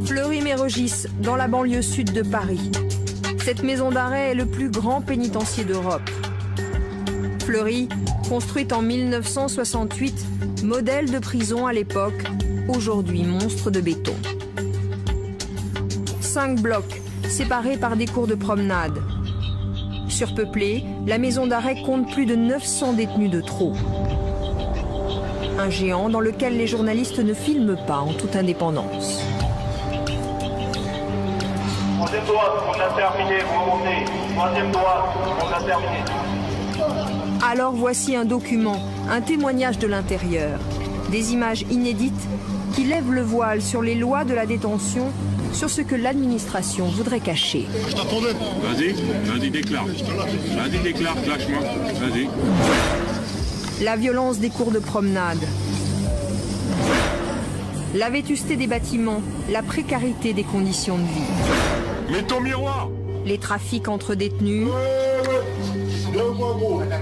Fleury-Mérogis, dans la banlieue sud de Paris. Cette maison d'arrêt est le plus grand pénitencier d'Europe. Fleury, construite en 1968, modèle de prison à l'époque, aujourd'hui monstre de béton. 5 blocs, séparés par des cours de promenade. Surpeuplée, la maison d'arrêt compte plus de 900 détenus de trop. Un géant dans lequel les journalistes ne filment pas en toute indépendance. Troisième droite, on a terminé, vous remontez. Troisième droite, on a terminé. Alors voici un document, un témoignage de l'intérieur. Des images inédites qui lèvent le voile sur les lois de la détention, sur ce que l'administration voudrait cacher. Je t'attendais. Vas-y, déclare. Vas-y, déclare, lâche-moi. Vas-y. La violence des cours de promenade. La vétusté des bâtiments, la précarité des conditions de vie. Mets ton miroir. Les trafics entre détenus.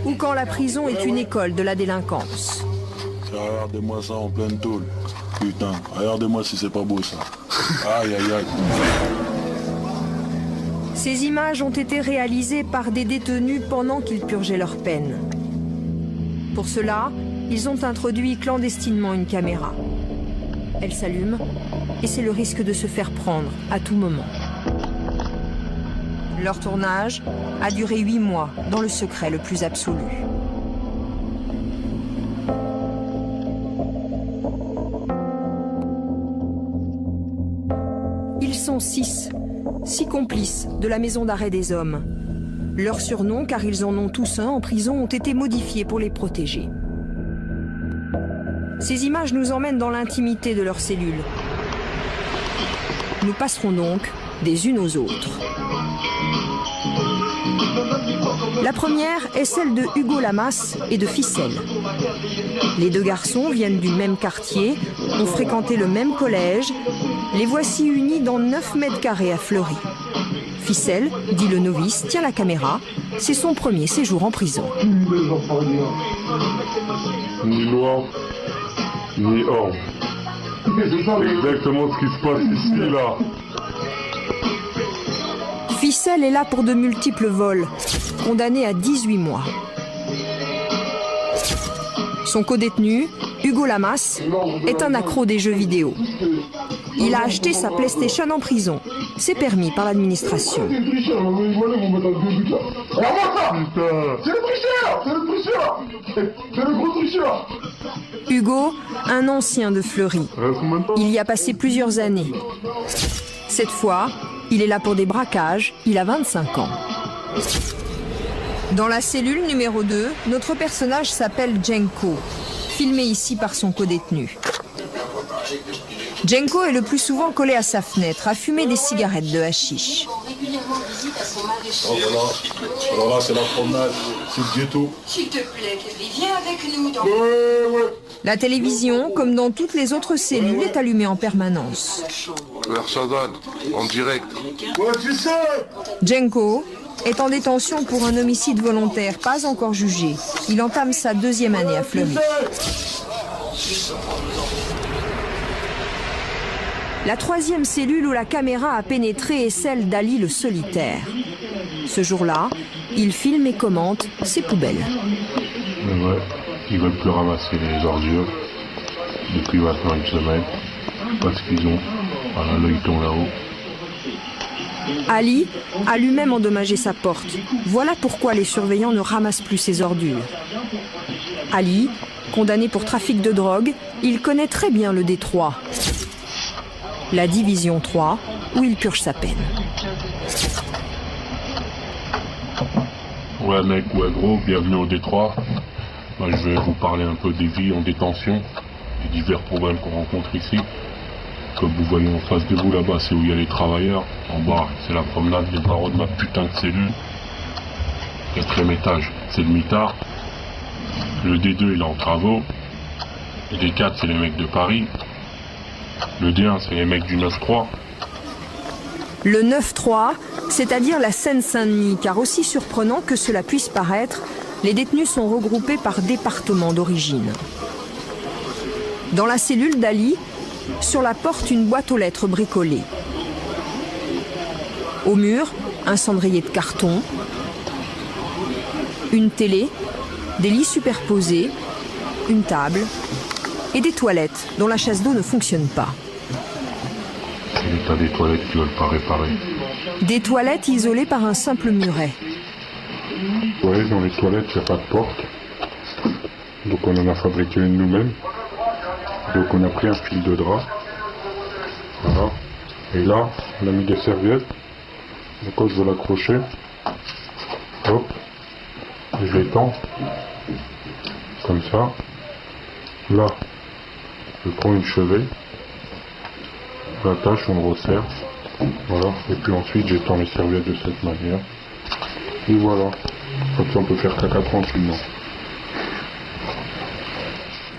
Ou quand la prison est une école de la délinquance. Regardez-moi ça en pleine tôle. Putain, regardez-moi si c'est pas beau ça. Aïe, aïe, aïe. Ces images ont été réalisées par des détenus pendant qu'ils purgeaient leur peine. Pour cela, ils ont introduit clandestinement une caméra. Elle s'allume et c'est le risque de se faire prendre à tout moment. Leur tournage a duré 8 mois dans le secret le plus absolu. Ils sont 6 complices de la maison d'arrêt des hommes. Leurs surnoms, car ils en ont tous un en prison, ont été modifiés pour les protéger. Ces images nous emmènent dans l'intimité de leurs cellules. Nous passerons donc des unes aux autres. La première est celle de Hugo Lamas et de Ficelle. Les deux garçons viennent du même quartier, ont fréquenté le même collège. Les voici unis dans 9 mètres carrés à Fleury. Ficelle, dit le novice, tient la caméra. C'est son premier séjour en prison. Ni noir, ni or. Exactement ce qui se passe ici, là. Ficelle est là pour de multiples vols, condamné à 18 mois. Son codétenu, Hugo Lamas, est un accro des jeux vidéo. Il a acheté sa PlayStation en prison. C'est permis par l'administration. C'est le gros tricheur. Hugo, un ancien de Fleury. Il y a passé plusieurs années. Cette fois, il est là pour des braquages. Il a 25 ans. Dans la cellule numéro 2, notre personnage s'appelle Jenko, filmé ici par son codétenu. Jenko est le plus souvent collé à sa fenêtre, à fumer des cigarettes de hashish. Oh voilà, alors là c'est la promenade, c'est le ghetto. S'il te plaît, Kelly, viens avec nous dans... Ouais. La télévision, comme dans toutes les autres cellules, est allumée en permanence. Shazad, en direct. Ouais, tu sais. Jenko est en détention pour un homicide volontaire, pas encore jugé. Il entame sa 2e année à Fleury. La 3e cellule où la caméra a pénétré est celle d'Ali le solitaire. Ce jour-là, il filme et commente ses poubelles. Mais ouais, ils veulent plus ramasser les ordures depuis maintenant une semaine. Parce qu'ils ont voilà, l'œilleton là-haut. Ali a lui-même endommagé sa porte. Voilà pourquoi les surveillants ne ramassent plus ses ordures. Ali, condamné pour trafic de drogue, il connaît très bien le Détroit. La division 3, où il purge sa peine. Ouais mec, ouais gros, bienvenue au Détroit. Moi, je vais vous parler un peu des vies en détention, des divers problèmes qu'on rencontre ici. Comme vous voyez en face de vous là-bas, c'est où il y a les travailleurs. En bas, c'est la promenade, les barreaux de ma putain de cellule. 4e étage, c'est le mitard. Le D2, il est en travaux. Le D4, c'est les mecs de Paris. Le D1, c'est les mecs du 9-3. Le 9-3, c'est-à-dire la Seine-Saint-Denis, car aussi surprenant que cela puisse paraître, les détenus sont regroupés par département d'origine. Dans la cellule d'Ali, sur la porte, une boîte aux lettres bricolée. Au mur, un cendrier de carton, une télé, des lits superposés, une table et des toilettes dont la chasse d'eau ne fonctionne pas. T'as des toilettes qui veulent pas réparer. Des toilettes isolées par un simple muret. Ouais, dans les toilettes, il n'y a pas de porte. Donc on en a fabriqué une nous-mêmes. Donc on a pris un fil de drap. Voilà. Et là, on a mis des serviettes. Donc quand je veux l'accrocher, hop, je l'étends. Comme ça. Là, je prends une cheville. Je l'attache, on le resserre. Voilà. Et puis ensuite, j'étends les serviettes de cette manière. Et voilà. Comme ça, on peut faire caca tranquillement.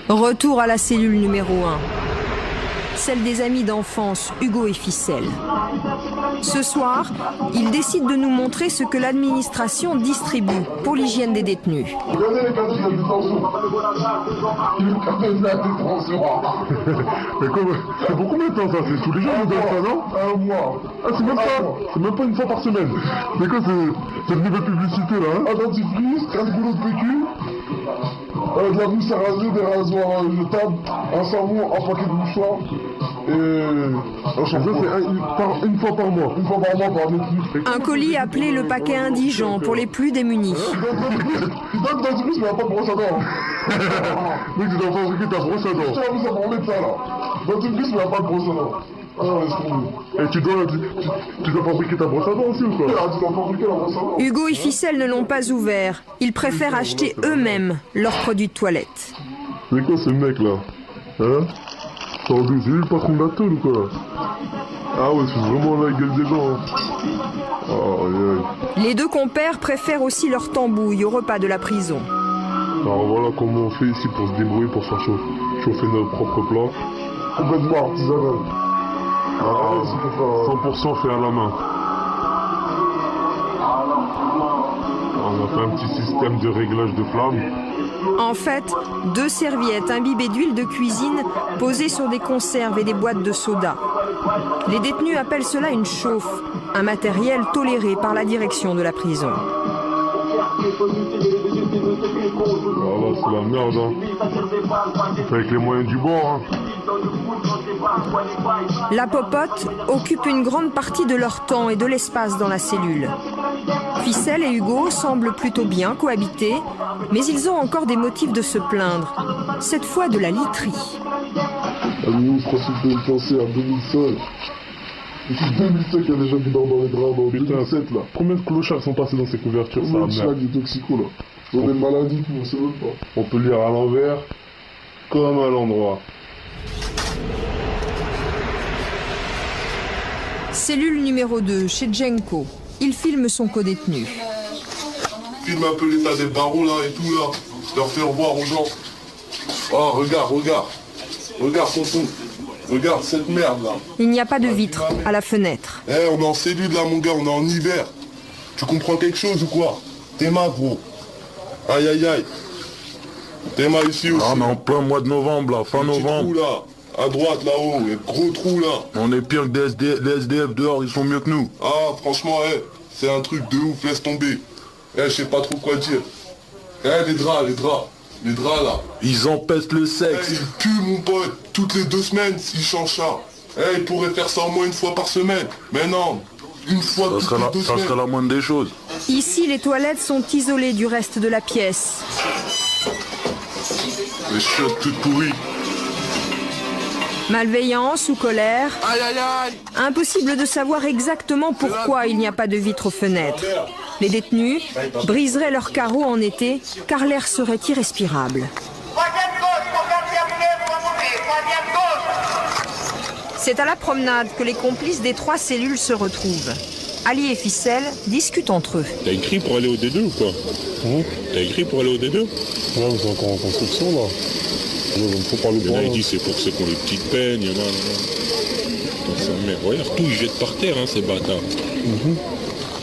Retour à la cellule numéro 1. Celle des amis d'enfance, Hugo et Ficelle. Ce soir, ils décident de nous montrer ce que l'administration distribue pour l'hygiène des détenus. Regardez les cadeaux de la détention. Le cadeau de la détention. Mais comment, c'est pour combien de temps ça? C'est tous les jours qu'on donne ça, non? Un mois. Ah, c'est même ça? C'est même pas une fois par semaine. C'est quoi, c'est une nouvelle publicité là, hein? Un dentifrice, 15 goulots de PQ, de la mousse à raser, des rasoirs jetables, un savon, un paquet de mouchoirs et un shampoing. Ça, c'est une fois par mois. Une fois par mois par détenu. Un colis appelé le paquet indigent pour les plus démunis. Il donne le dentifrice, mais il n'y a pas de brosse à dents. Mec, tu dois fabriquer ta brosse à Je dents. t'ai mis ça pour mettre ça là. Dentifrice, mais il n'y a pas de brosse à dents. Ah, laisse tomber. Et tu dois fabriquer ta brosse à dents aussi ou quoi? Ah, tu dois fabriquer la brosse à dents. Hugo et Ficelle ne l'ont pas ouvert. Ils préfèrent acheter eux-mêmes leurs produits de toilette. C'est quoi ce mec là? Hein? C'est lui le patron de la tôle ou quoi? Ah ouais, c'est vraiment la gueule des gens. Hein. Oh, aïe. Les deux compères préfèrent aussi leur tambouille au repas de la prison. Alors voilà comment on fait ici pour se débrouiller, pour faire chauffer notre propre plat. Complètement artisanal. Ah, c'est pour faire... 100% fait à la main. On a fait un petit système de réglage de flamme. En fait, 2 serviettes imbibées d'huile de cuisine posées sur des conserves et des boîtes de soda. Les détenus appellent cela une chauffe, un matériel toléré par la direction de la prison. Voilà, c'est la merde, hein. On fait avec les moyens du bord, hein. La popote occupe une grande partie de leur temps et de l'espace dans la cellule. Ficelle et Hugo semblent plutôt bien cohabiter, mais ils ont encore des motifs de se plaindre, cette fois de la literie. Nous, profite de penser à 2005. C'est 2005 qu'il y a des gens qui dorment dans les draps, dans 2007 là. Combien de clochards sont passés dans ces couvertures? Ça, Combien de merde. schlags des toxicos là? Ils ont des maladies qu'on ne sait même pas. On peut lire à l'envers comme à l'endroit. Cellule numéro 2, chez Djenko. Il filme son codétenu. Filme un peu l'état des barreaux là et tout là. Leur faire voir aux gens. Oh, regarde. Regarde tonton. Regarde cette merde là. Il n'y a pas de vitre à la fenêtre. Eh, on est en cellule là mon gars, on est en hiver. Tu comprends quelque chose ou quoi? Tes mains gros. Aïe aïe aïe. Tes mains ici aussi. Ah, on est en plein mois de novembre là, fin Petit novembre. trou là. À droite là-haut, il y a gros trou là. On est pire que les SDF dehors, ils sont mieux que nous. Ah franchement, c'est un truc de ouf, laisse tomber. Je sais pas trop quoi dire. Les draps là. Ils empestent le Eh, sexe. il pue mon pote, toutes les 2 semaines s'il change ça. Il pourrait faire ça au moins une fois par semaine. Mais non, une fois Ça toutes serait, les la, 2 ça semaines. serait la moindre des choses. Ici, les toilettes sont isolées du reste de la pièce. Les chiottes toutes pourries. Malveillance ou colère, Aïe aïe aïe. impossible de savoir exactement pourquoi il n'y a pas de vitre aux fenêtres. Les détenus briseraient leurs carreaux en été car l'air serait irrespirable. Troisième gauche, pour faire terminer, pour monter. Troisième gauche. C'est à la promenade que les complices des 3 cellules se retrouvent. Ali et Ficelle discutent entre eux. T'as écrit pour aller au D2 ou quoi? T'as écrit pour aller au D2? Ouais, mais c'est encore en construction là. Il faut parler Il y en a qui disent c'est pour ceux qui ont les petites peines, il y en a... sa mère. Regarde, tout ils jettent par terre, hein, ces bâtards.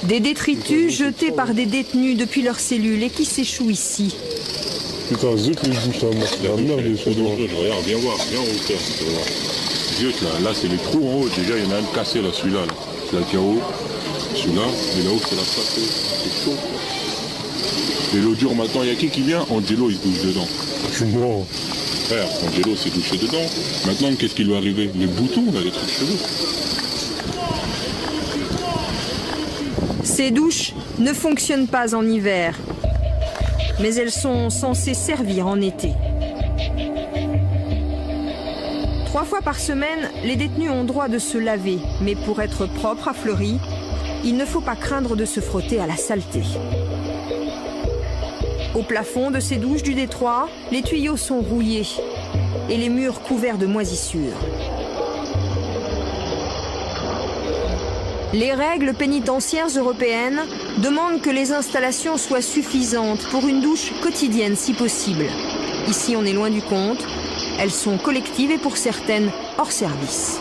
Des détritus jetés par des détenus depuis leurs cellules et qui s'échouent ici. Putain, zut les douches, la merde, les seaux. Regarde, viens voir, viens en hauteur. Zut, là c'est les trous en haut. Déjà, il y en a un cassé, là, celui-là. Là. Celui-là qui est en haut. Celui-là, et là-haut, c'est la face. C'est chaud. Et l'eau dure, maintenant, il y a qui vient? Angelo, il se douche dedans. Non. Frère, Angelo s'est douché dedans. Maintenant, qu'est-ce qui lui est arrivé? Les boutons, là, les trucs chelous. Ces douches ne fonctionnent pas en hiver, mais elles sont censées servir en été. 3 fois par semaine, les détenus ont droit de se laver, mais pour être propre à Fleury, il ne faut pas craindre de se frotter à la saleté. Au plafond de ces douches du Détroit, les tuyaux sont rouillés et les murs couverts de moisissures. Les règles pénitentiaires européennes demandent que les installations soient suffisantes pour une douche quotidienne si possible. Ici, on est loin du compte. Elles sont collectives et pour certaines hors service.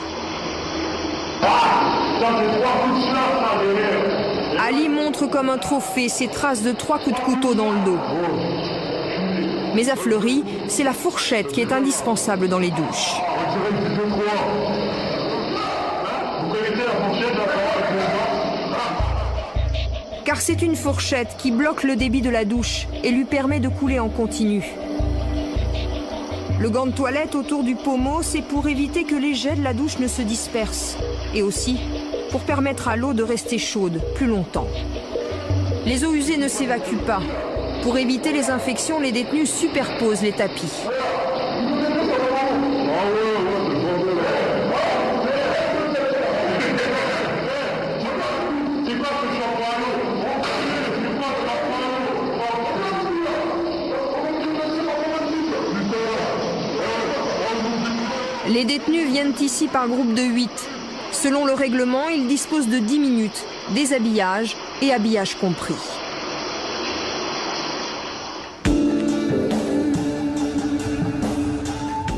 Ali montre comme un trophée ses traces de 3 coups de couteau dans le dos. Mais à Fleury, c'est la fourchette qui est indispensable dans les douches. Car c'est une fourchette qui bloque le débit de la douche et lui permet de couler en continu. Le gant de toilette autour du pommeau, c'est pour éviter que les jets de la douche ne se dispersent. Et aussi pour permettre à l'eau de rester chaude plus longtemps. Les eaux usées ne s'évacuent pas. Pour éviter les infections, les détenus superposent les tapis. Les détenus viennent ici par groupe de 8. Selon le règlement, ils disposent de 10 minutes, déshabillage et habillage compris.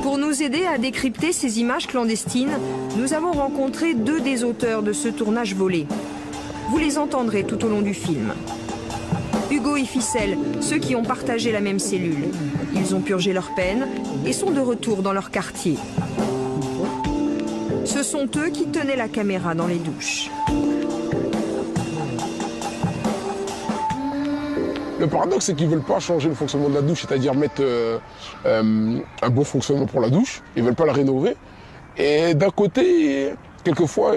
Pour nous aider à décrypter ces images clandestines, nous avons rencontré 2 des auteurs de ce tournage volé. Vous les entendrez tout au long du film. Hugo et Ficelle, ceux qui ont partagé la même cellule. Ils ont purgé leur peine et sont de retour dans leur quartier. Ce sont eux qui tenaient la caméra dans les douches. Le paradoxe, c'est qu'ils ne veulent pas changer le fonctionnement de la douche, c'est-à-dire mettre un bon fonctionnement pour la douche. Ils ne veulent pas la rénover. Et d'un côté, quelquefois,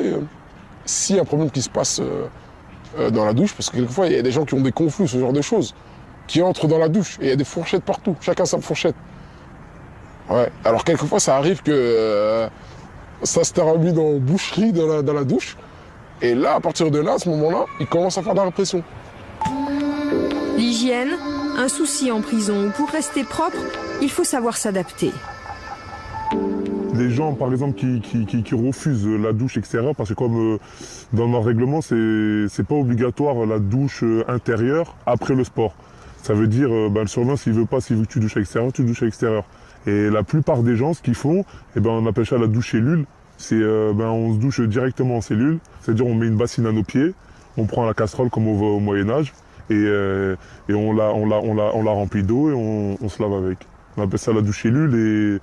s'il y a un problème qui se passe dans la douche, parce que quelquefois, il y a des gens qui ont des conflits, ce genre de choses, qui entrent dans la douche. Et il y a des fourchettes partout, chacun sa fourchette. Ouais. Alors quelquefois, ça arrive que ça se termine en boucherie dans la douche. Et là, à partir de là, à ce moment-là, ils commencent à faire de la répression. L'hygiène, un souci en prison. Pour rester propre, il faut savoir s'adapter. Des gens, par exemple, qui refusent la douche extérieure, parce que comme dans notre règlement, c'est pas obligatoire la douche intérieure après le sport. Ça veut dire, le surveillant, s'il veut que tu douches à l'extérieur, tu douches à l'extérieur. Et la plupart des gens, ce qu'ils font, on appelle ça la douche cellule. C'est, on se douche directement en cellule. C'est-à-dire, on met une bassine à nos pieds, on prend la casserole comme au Moyen-Âge, et on la remplit d'eau et on se lave avec. On appelle ça la douche cellule et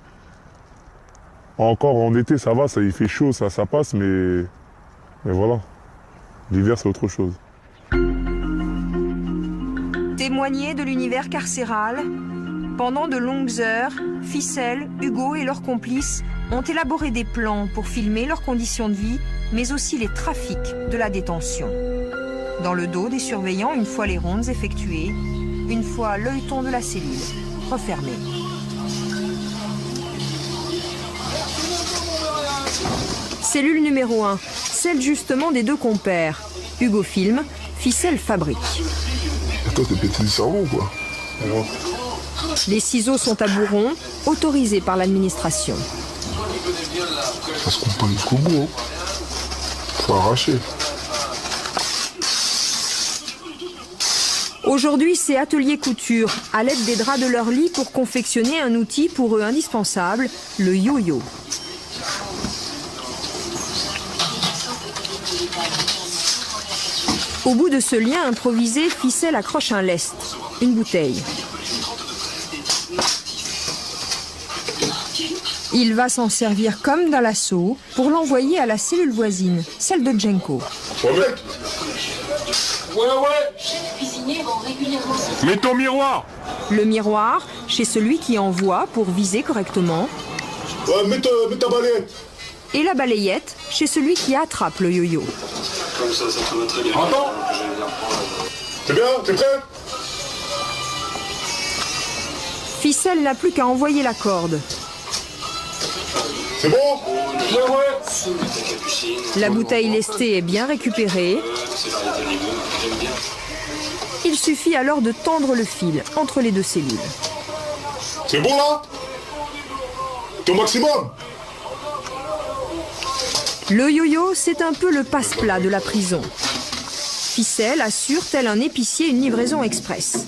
encore en été, ça va, il fait chaud, ça passe, mais voilà. L'hiver, c'est autre chose. Témoigner de l'univers carcéral. Pendant de longues heures, Ficelle, Hugo et leurs complices ont élaboré des plans pour filmer leurs conditions de vie, mais aussi les trafics de la détention. Dans le dos des surveillants, une fois les rondes effectuées, une fois l'œilleton de la cellule refermé. Cellule numéro 1, celle justement des 2 compères. Hugo filme, Ficelle fabrique. Et toi, t'es pété du cerveau, quoi. Alors... Les ciseaux sont à bourron, autorisés par l'administration. Ça se coupe pas jusqu'au bout, hein. Faut arracher. Aujourd'hui, c'est atelier couture, à l'aide des draps de leur lit pour confectionner un outil pour eux indispensable, le yo-yo. Au bout de ce lien improvisé, Ficelle accroche un lest, une bouteille. Il va s'en servir comme d'un lasso pour l'envoyer à la cellule voisine, celle de Jenko. Mets ton miroir. Le miroir chez celui qui envoie pour viser correctement. Ouais, mets ta balayette. Et la balayette chez celui qui attrape le yo-yo. Comme ça te va très bien. Attends. T'es bien? T'es prêt? Ficelle n'a plus qu'à envoyer la corde. C'est bon? Ouais. La bouteille lestée est bien récupérée. Il suffit alors de tendre le fil entre les deux cellules. C'est bon là? T'es au maximum? Le yo-yo, c'est un peu le passe-plat de la prison. Ficelle assure, tel un épicier, une livraison express.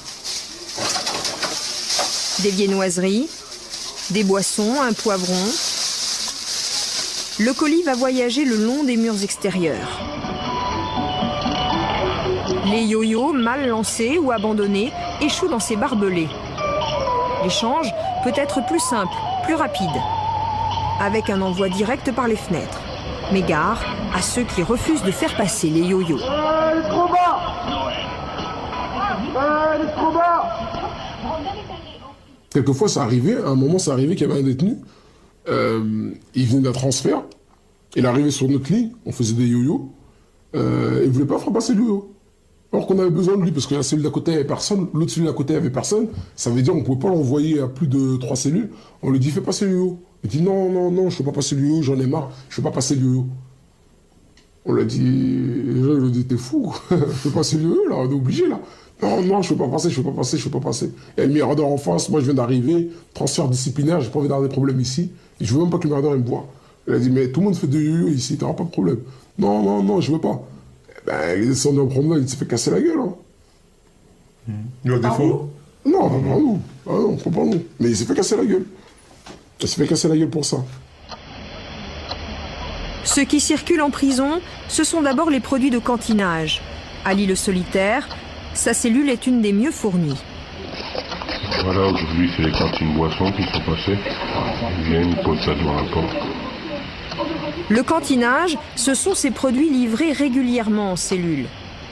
Des viennoiseries, des boissons, un poivron. Le colis va voyager le long des murs extérieurs. Les yo-yo, mal lancés ou abandonnés, échouent dans ces barbelés. L'échange peut être plus simple, plus rapide, avec un envoi direct par les fenêtres. Mais gare à ceux qui refusent de faire passer les yo-yo. Elle est trop bas. Elle est trop bas. Quelquefois, ça arrivait, à un moment, ça arrivait qu'il y avait un détenu, il venait d'un transfert, il arrivait sur notre ligne, on faisait des yo-yo, il ne voulait pas faire passer le yo-yo. Alors qu'on avait besoin de lui, parce que la cellule d'à côté avait personne, l'autre cellule d'à côté avait personne, ça veut dire qu'on ne pouvait pas l'envoyer à plus de 3 cellules, on lui dit fais passer le yo-yo. Il dit non, non, non, je ne fais pas passer le yo-yo, j'en ai marre, je ne fais pas passer le yo-yo. On l'a dit, les gens ils lui ont dit t'es fou, fais passer le yo-yo là, on est obligé là. Non, non, je ne fais pas passer, je ne fais pas passer, je ne fais pas passer. Il y a le mirador en face, moi je viens d'arriver, transfert disciplinaire, j'ai pas envie d'avoir des problèmes ici, et je veux même pas que le mirador il me voit. Il a dit mais tout le monde fait des yo-yo ici, t'auras pas de problème. Non, non, non, je veux pas. Ben, il est descendu en promenade, il s'est fait casser la gueule. Hein. Il a des faux? Non, non, non, non. Ah non, faut pas nous. Mais il s'est fait casser la gueule. Il s'est fait casser la gueule pour ça. Ceux qui circulent en prison, ce sont d'abord les produits de cantinage. Ali le solitaire, sa cellule est une des mieux fournies. Voilà, aujourd'hui c'est les cantines boissons qui sont passées. Ils viennent, ils posent ça devant la porte. Le cantinage, ce sont ces produits livrés régulièrement en cellule.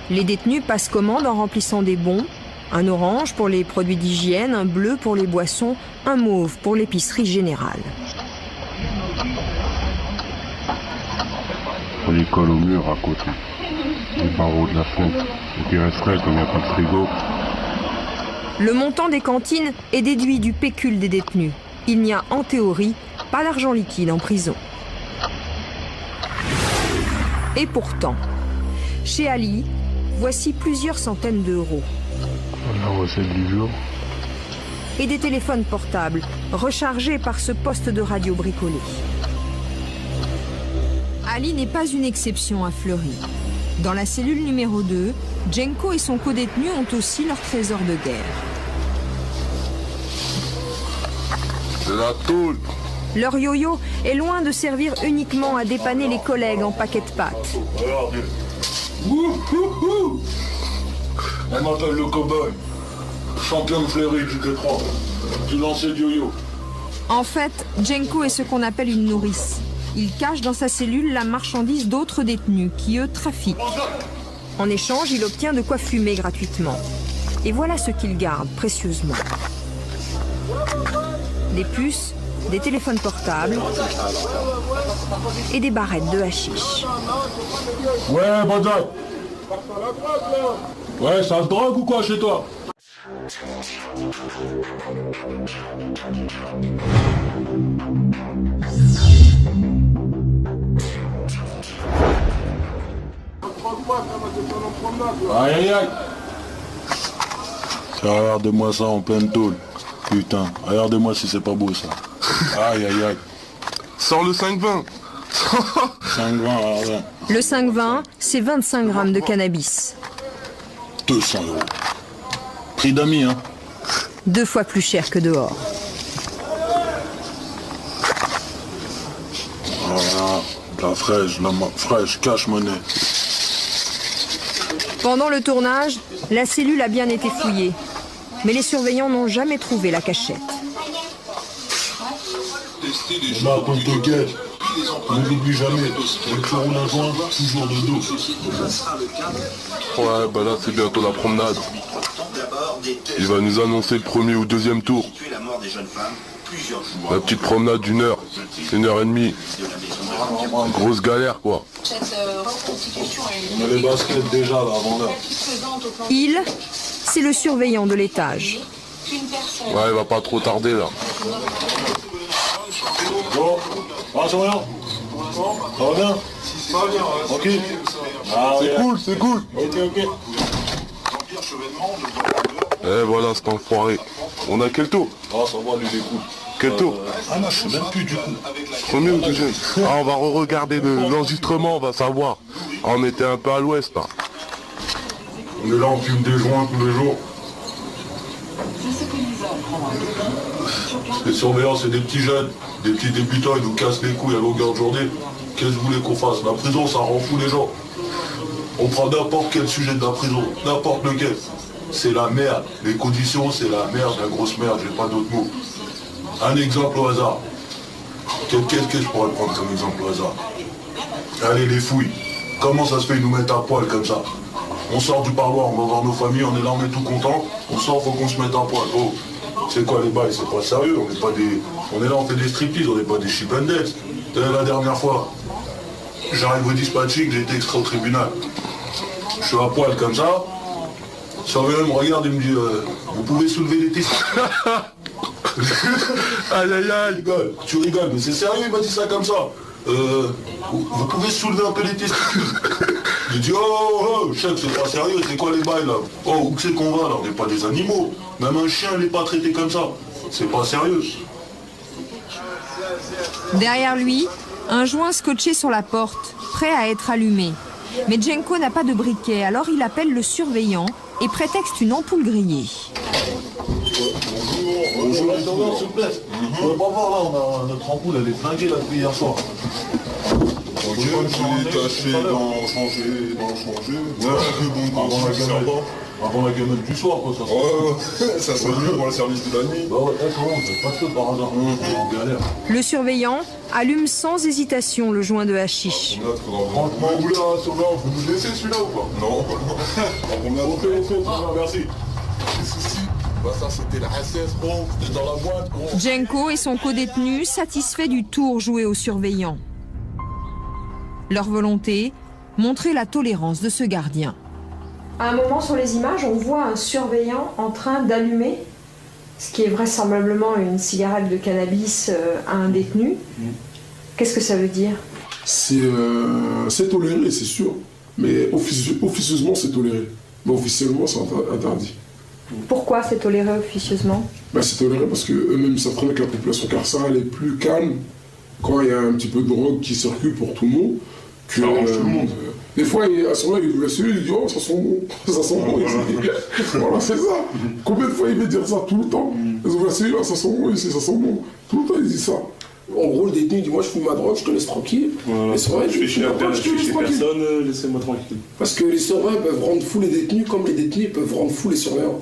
Les détenus passent commande en remplissant des bons, un orange pour les produits d'hygiène, un bleu pour les boissons, un mauve pour l'épicerie générale. On les colle au mur à côté, les barreaux de la fenêtre, et puis resterait comme il n'y a pas de frigo. Le montant des cantines est déduit du pécule des détenus. Il n'y a en théorie pas d'argent liquide en prison. Et pourtant, chez Ali, voici plusieurs centaines d'euros. La recette du jour. Et des téléphones portables, rechargés par ce poste de radio bricolé. Ali n'est pas une exception à Fleury. Dans la cellule numéro 2, Jenko et son codétenu ont aussi leur trésor de guerre. C'est la tôle. Leur yo-yo est loin de servir uniquement à dépanner les collègues en paquet de pâtes. Regardez. On m'appelle le cow-boy. Champion de Fleury du T3. Du lancer de yo-yo. En fait, Jenko est ce qu'on appelle une nourrice. Il cache dans sa cellule la marchandise d'autres détenus qui, eux, trafiquent. En échange, il obtient de quoi fumer gratuitement. Et voilà ce qu'il garde précieusement. Des puces, des téléphones portables et des barrettes de hashish. Ouais, Banzai. Ouais, ça se drogue ou quoi chez toi? Aïe aïe aïe. Regardez-moi ça en pleine tôle. Putain, regardez-moi si c'est pas beau ça. Aïe aïe aïe. Sors le 5,20. 5,20, regardez. Le 5,20, c'est 25 grammes de cannabis. 200 €. Prix d'amis, hein. 2 fois plus cher que dehors. Voilà, la fraîche, cash monnaie. Pendant le tournage, la cellule a bien été fouillée. Mais les surveillants n'ont jamais trouvé la cachette. Là, quand on te guette, ne l'oublie jamais. Le tu roules un joint, toujours de dos. Ouais, bah là c'est bientôt la promenade. Il va nous annoncer le premier ou deuxième tour. La petite promenade d'une heure, 1h30. Grosse galère quoi. On a les baskets déjà là avant l'heure. Il, c'est le surveillant de l'étage. Ouais, il va pas trop tarder là. Bon, ça va bien? Ça va bien? Ok. Ah, C'est cool. Ok. Eh voilà cet enfoiré. On a quel tour? Ah, ça va, lui, il est cool. Quel tour? Ah non, je sais même plus du coup. Premier ou deuxième? Ah, on va re-regarder l'enregistrement, on va savoir. Ah, on était un peu à l'ouest là. On est là, on fume des joints tous les jours. Les surveillants, c'est des petits jeunes, des petits débutants, ils nous cassent les couilles à longueur de journée. Qu'est-ce que vous voulez qu'on fasse? La prison, ça rend fou les gens. On prend n'importe quel sujet de la prison, n'importe lequel. C'est la merde. Les conditions, c'est la merde, la grosse merde, j'ai pas d'autre mot. Un exemple au hasard. Qu'est-ce que je pourrais prendre comme exemple au hasard? Allez, les fouilles. Comment ça se fait, ils nous mettent à poil comme ça? On sort du parloir, on va voir nos familles, on est là, on est tout content. On sort, faut qu'on se mette à poil. Oh, c'est quoi les bails? C'est pas sérieux, on n'est pas des... On est là, on fait des striptease, on n'est pas des chip and dance. La dernière fois, j'arrive au dispatching, j'ai été extrait au tribunal. Je suis à poil comme ça. Le surveillant me regarde et me dit vous pouvez soulever les testicules. Aïe aïe aïe. Tu rigoles, mais c'est sérieux, il m'a dit ça comme ça. Vous pouvez soulever un peu les testicules. J'ai dit oh chef, c'est pas sérieux, c'est quoi les bails là? Oh, où c'est qu'on va là? On n'est pas des animaux. Même un chien n'est pas traité comme ça. C'est pas sérieux. Derrière lui, un joint scotché sur la porte, prêt à être allumé. Mais Jenko n'a pas de briquet, alors il appelle le surveillant et prétexte une ampoule grillée. Bonjour, s'il vous plaît. On va pas voir là, notre ampoule elle est flinguée là depuis hier soir. Ok, je vais tâcher d'en changer. Ouais, bon, avant la gamelle du soir quoi, ça serait... Ouais, ça serait mieux pour le service de la nuit. Bah ouais, d'accord, c'est pas de feu par hasard. On galère. Le surveillant allume sans hésitation le joint de hashish. Franchement, oula, surveillant, vous nous laissez celui-là ou pas? Non. Ok, merci. Bah ça c'était la SS, gros, c'était dans la boîte, gros. Jenko et son codétenu satisfaits du tour joué aux surveillants. Leur volonté, montrer la tolérance de ce gardien. À un moment sur les images, on voit un surveillant en train d'allumer, ce qui est vraisemblablement une cigarette de cannabis à un détenu. Qu'est-ce que ça veut dire? C'est toléré, c'est sûr, mais officieusement c'est toléré. Mais officiellement c'est interdit. Pourquoi c'est toléré officieusement? C'est toléré parce qu'eux-mêmes savent très bien que la population carcérale est plus calme quand il y a un petit peu de drogue qui circule pour tout le monde. Que, ça arrange tout le monde. Des fois, à ce moment-là, il ouvre la cellule, il dit oh, ça sent bon, ça sent bon. Voilà, c'est ça. Combien de fois il veut dire ça tout le temps? Ils ouvrent la cellule, ça sent bon, ici, ça sent bon. Tout le temps, il dit ça. En gros, le détenu dit moi je fume ma drogue, je te laisse tranquille. Voilà. Et c'est vrai, je fais chez personne, laissez-moi tranquille. Parce que les surveillants peuvent rendre fous les détenus comme les détenus peuvent rendre fous les surveillants.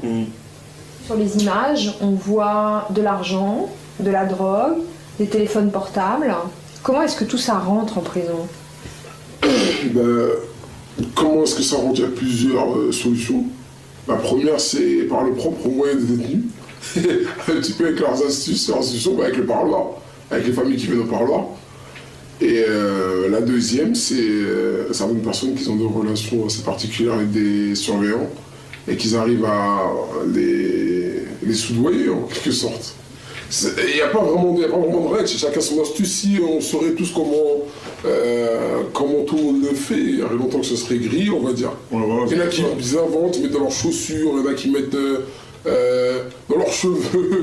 Sur les images, on voit de l'argent, de la drogue, des téléphones portables. Comment est-ce que tout ça rentre en prison? Comment est-ce que ça rentre? Il y a plusieurs solutions. La première, c'est par le propre moyen des détenus. Un petit peu avec leurs astuces, leurs solutions, avec le parloir, avec les familles qui viennent au parloir. Et la deuxième, c'est certaines personnes qui ont des relations assez particulières avec des surveillants et qu'ils arrivent à les soudoyer en quelque sorte. Il n'y a pas vraiment de règles, chacun son astuce. Si on saurait tous comment tout le monde le fait, il y aurait longtemps que ce serait gris, on va dire. Il y en a qui inventent, ils mettent dans leurs chaussures, il y en a qui mettent dans leurs cheveux.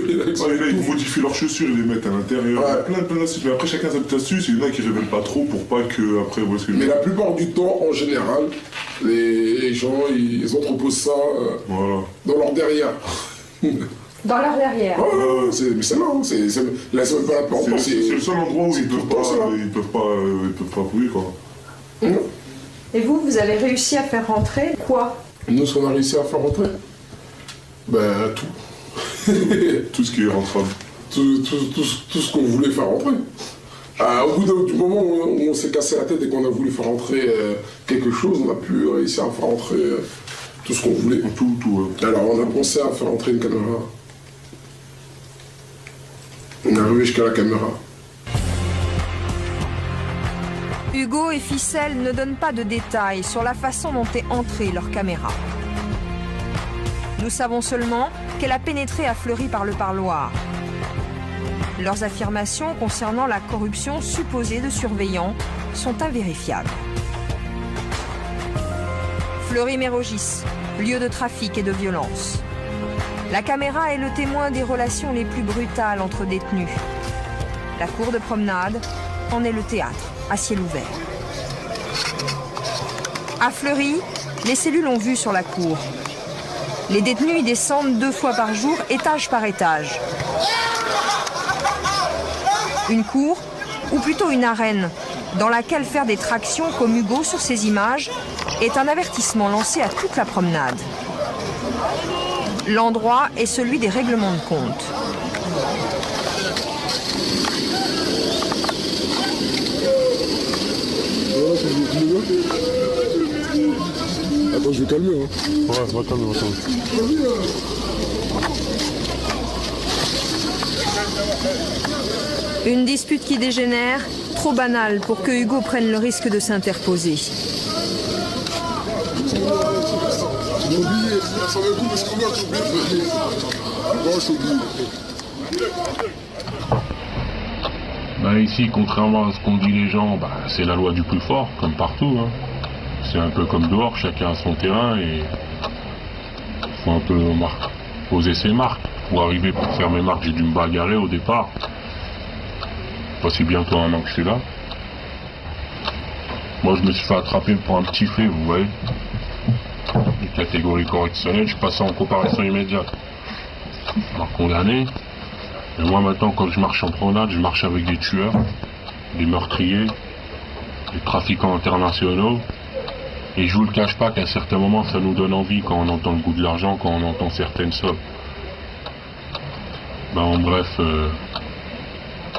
Il y en a qui modifient leurs chaussures, ils les mettent à l'intérieur. Ouais. Plein d'astuces. Mais après, chacun sa petite astuce. Il y en a qui ne révèlent pas trop pour pas que après. Mais la plupart du temps, en général, les gens ils entreposent ça dans leur derrière. Dans leur derrière. Mais c'est là, là c'est même pas la porte. C'est le seul endroit où ils peuvent pas fouiller quoi. Et vous avez réussi à faire rentrer quoi? Nous, ce qu'on a réussi à faire rentrer, ben tout. Tout ce qui est rentrable. Tout ce qu'on voulait faire rentrer. Au bout du moment où on s'est cassé la tête et qu'on a voulu faire rentrer quelque chose, on a pu réussir à faire rentrer tout ce qu'on voulait. Tout. Alors on a pensé à faire rentrer une caméra. On est arrivé jusqu'à la caméra. Hugo et Ficelle ne donnent pas de détails sur la façon dont est entrée leur caméra. Nous savons seulement qu'elle a pénétré à Fleury par le parloir. Leurs affirmations concernant la corruption supposée de surveillants sont invérifiables. Fleury-Mérogis, lieu de trafic et de violence. La caméra est le témoin des relations les plus brutales entre détenus. La cour de promenade en est le théâtre, à ciel ouvert. À Fleury, les cellules ont vue sur la cour. Les détenus y descendent 2 fois par jour, étage par étage. Une cour, ou plutôt une arène, dans laquelle faire des tractions comme Hugo sur ces images est un avertissement lancé à toute la promenade. L'endroit est celui des règlements de compte. Attends, je vais calmer. Hein. Ouais, va calmer, va calmer. Une dispute qui dégénère, trop banale pour que Hugo prenne le risque de s'interposer. Ben ici, contrairement à ce qu'ont dit les gens, ben, c'est la loi du plus fort, comme partout. Hein. C'est un peu comme dehors, chacun a son terrain et il faut un peu poser ses marques. Pour arriver pour faire mes marques, j'ai dû me bagarrer au départ. Voici bientôt 1 an que je suis là. Moi, je me suis fait attraper pour un petit fait, vous voyez. Une catégorie correctionnelle, je suis passé en comparaison immédiate. On m'a condamné. Et moi, maintenant, quand je marche en promenade, je marche avec des tueurs, des meurtriers, des trafiquants internationaux. Et je vous le cache pas qu'à certains moments, ça nous donne envie quand on entend le goût de l'argent, quand on entend certaines sommes. Ben, en bref,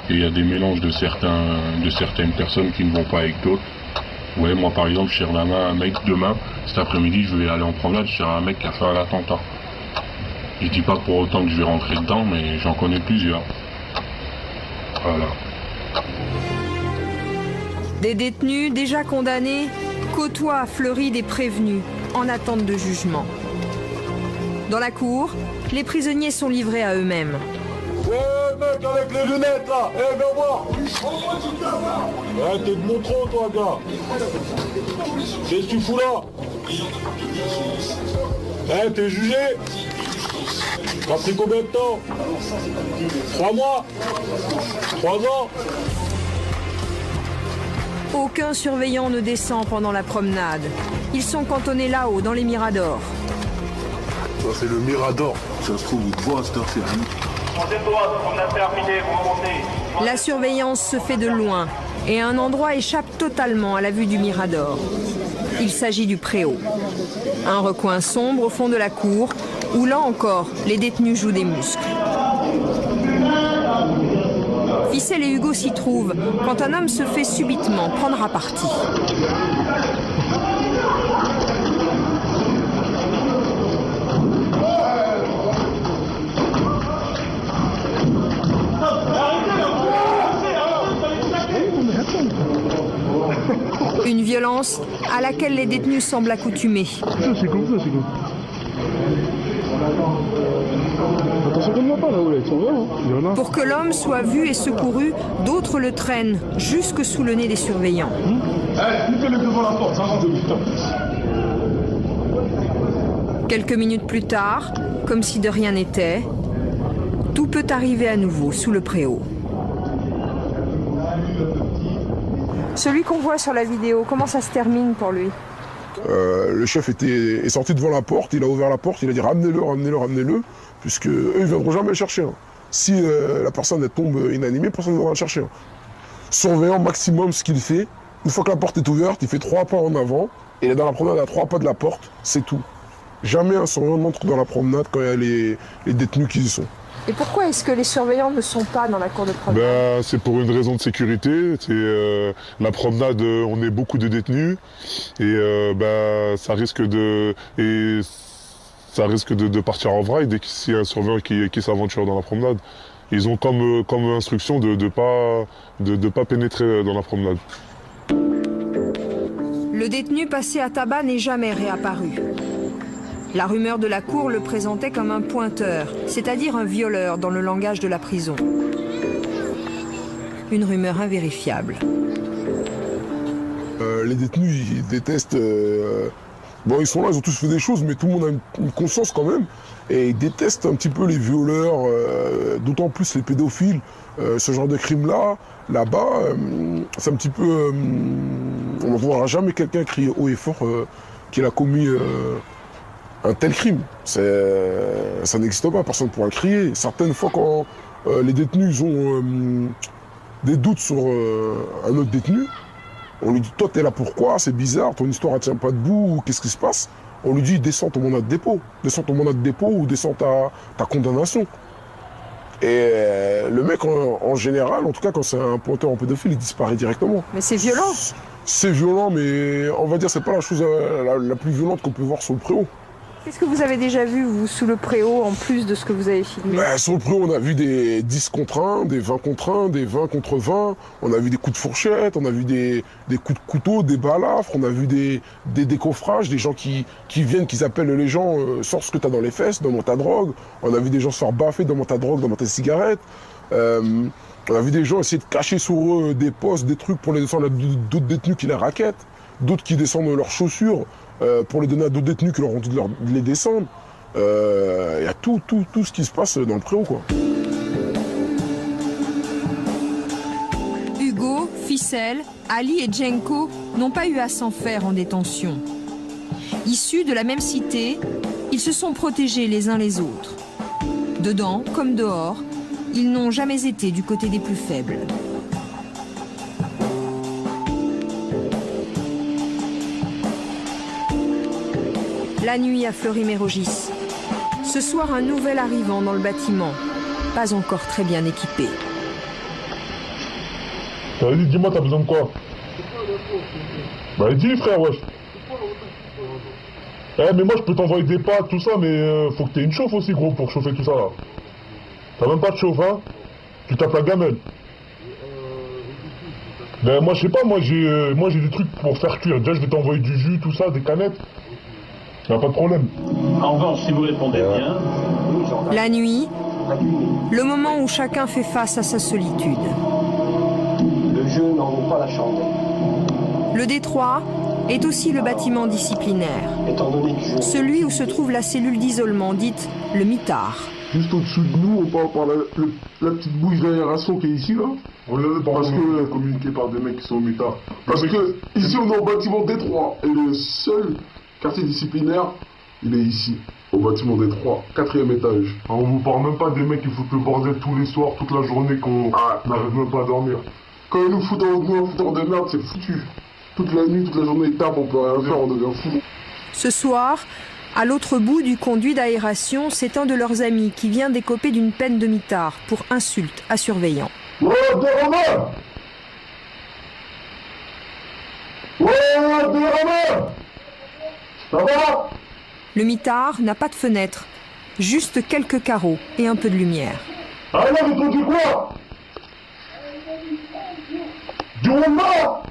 il y a des mélanges de certaines personnes qui ne vont pas avec d'autres. Ouais, moi par exemple, je cherche la main à un mec demain, cet après-midi, je vais aller en promenade, je cherche un mec qui a fait un attentat. Je dis pas pour autant que je vais rentrer dedans, mais j'en connais plusieurs. Voilà. Des détenus déjà condamnés côtoient à Fleury des prévenus en attente de jugement. Dans la cour, les prisonniers sont livrés à eux-mêmes. Mec avec les lunettes là, viens voir. T'es de mon tronc toi gars. Qu'est-ce que tu fous là? T'es jugé? T'as pris combien de temps? 3 mois? 3 ans? Aucun surveillant ne descend pendant la promenade. Ils sont cantonnés là-haut, dans les miradors. Ça c'est le mirador. Ça se trouve, vous voit cette heure, c'est rien. Troisième droite, on a terminé, vous remontez. La surveillance se fait de loin et un endroit échappe totalement à la vue du mirador. Il s'agit du préau. Un recoin sombre au fond de la cour où là encore, les détenus jouent des muscles. Ficelle et Hugo s'y trouvent quand un homme se fait subitement prendre à partie. Une violence à laquelle les détenus semblent accoutumés. C'est comme ça, c'est comme ça. Attention qu'on ne voit pas là-haut, là, ils sont là. Pour que l'homme soit vu et secouru, d'autres le traînent jusque sous le nez des surveillants. Quelques minutes plus tard, comme si de rien n'était, tout peut arriver à nouveau sous le préau. Celui qu'on voit sur la vidéo, comment ça se termine pour lui? Le chef est sorti devant la porte, il a ouvert la porte, il a dit ramenez-le, ramenez-le, ramenez-le, puisque eux ils ne viendront jamais le chercher. Hein. Si la personne elle tombe inanimée, personne ne viendra le chercher. Hein. Surveillant maximum ce qu'il fait, une fois que la porte est ouverte, il fait 3 pas en avant, et il est dans la promenade à 3 pas de la porte, c'est tout. Jamais un surveillant n'entre dans la promenade quand il y a les détenus qui y sont. Et pourquoi est-ce que les surveillants ne sont pas dans la cour de promenade? C'est pour une raison de sécurité. La promenade, on est beaucoup de détenus et ça risque de partir en vraille dès qu'il y a un surveillant qui s'aventure dans la promenade. Ils ont comme instruction de pas pénétrer dans la promenade. Le détenu passé à tabac n'est jamais réapparu. La rumeur de la cour le présentait comme un pointeur, c'est-à-dire un violeur dans le langage de la prison. Une rumeur invérifiable. Les détenus, ils détestent... Bon, ils sont là, ils ont tous fait des choses, mais tout le monde a une conscience quand même. Et ils détestent un petit peu les violeurs, d'autant plus les pédophiles. Ce genre de crime-là, là-bas, c'est un petit peu... on ne verra jamais quelqu'un crier haut et fort qu'il a commis un tel crime. Ça n'existe pas, personne ne pourra le crier. Certaines fois, quand les détenus ont des doutes sur un autre détenu, on lui dit « Toi, t'es là pourquoi? C'est bizarre, ton histoire ne tient pas debout, qu'est-ce qui se passe ?» On lui dit « Descends ton mandat de dépôt. Descends ton mandat de dépôt ou descends ta condamnation. » Et le mec, en général, en tout cas quand c'est un pointeur en pédophile, il disparaît directement. Mais c'est violent. C'est violent, mais on va dire c'est pas la chose la plus violente qu'on peut voir sur le préau. Qu'est-ce que vous avez déjà vu, vous, sous le préau, en plus de ce que vous avez filmé? Sur le préau, on a vu des 10 contre 1, des 20 contre 1, des 20 contre 20. On a vu des coups de fourchette, on a vu des coups de couteau, des balafres, on a vu des décoffrages, des gens qui viennent, qui appellent les gens « Sors ce que t'as dans les fesses, donne-moi ta drogue ». On a vu des gens se faire baffer, donne-moi ta drogue, donne-moi ta cigarette. On a vu des gens essayer de cacher sur eux des postes, des trucs pour les descendre à d'autres détenus qui les raquettent, d'autres qui descendent leurs chaussures pour les donner à d'autres détenus qui leur ont dit de les descendre. Il y a tout ce qui se passe dans le préau, quoi. Hugo, Ficelle, Ali et Djenko n'ont pas eu à s'en faire en détention. Issus de la même cité, ils se sont protégés les uns les autres. Dedans comme dehors, ils n'ont jamais été du côté des plus faibles. La nuit à Fleury-Mérogis. Ce soir, un nouvel arrivant dans le bâtiment, pas encore très bien équipé. Vas-y, dis-moi, t'as besoin de quoi? Bah dis frère, wesh. Mais moi je peux t'envoyer des pâtes, tout ça, mais faut que t'aies une chauffe aussi, gros, pour chauffer tout ça là. T'as même pas de chauffe, hein? Tu tapes la gamelle. Ben moi je sais pas, moi j'ai des trucs pour faire cuire. Déjà je vais t'envoyer du jus, tout ça, des canettes. Y'a pas de problème. En revanche, si vous répondez bien... La nuit, le moment où chacun fait face à sa solitude. Le jeu n'en vaut pas la chandelle. Le Détroit est aussi le bâtiment disciplinaire. Celui où se trouve la cellule d'isolement, dite le mitard. Juste au-dessus de nous, on passe par la petite bouche d'aération qui est ici, là. Parce que communiqué par des mecs qui sont au mitard. Parce que ici, on est au bâtiment Détroit. Et le seul quartier disciplinaire, il est ici, au bâtiment Détroit, 4e étage. On vous parle même pas des mecs qui foutent le bordel tous les soirs, toute la journée, qu'on n'arrive même pas à dormir. Quand ils nous foutent un fouteur de merde, c'est foutu. Toute la nuit, toute la journée, ils tapent, on peut rien faire, on devient fou. Ce soir, à l'autre bout du conduit d'aération, c'est un de leurs amis qui vient d'écoper d'une peine de mitard pour insulte à surveillant. Ouais, Romain! Ouais, Romain! Ça va? Le mitard n'a pas de fenêtre, juste quelques carreaux et un peu de lumière. Ah là, mais t'as dit quoi? Du Rwanda?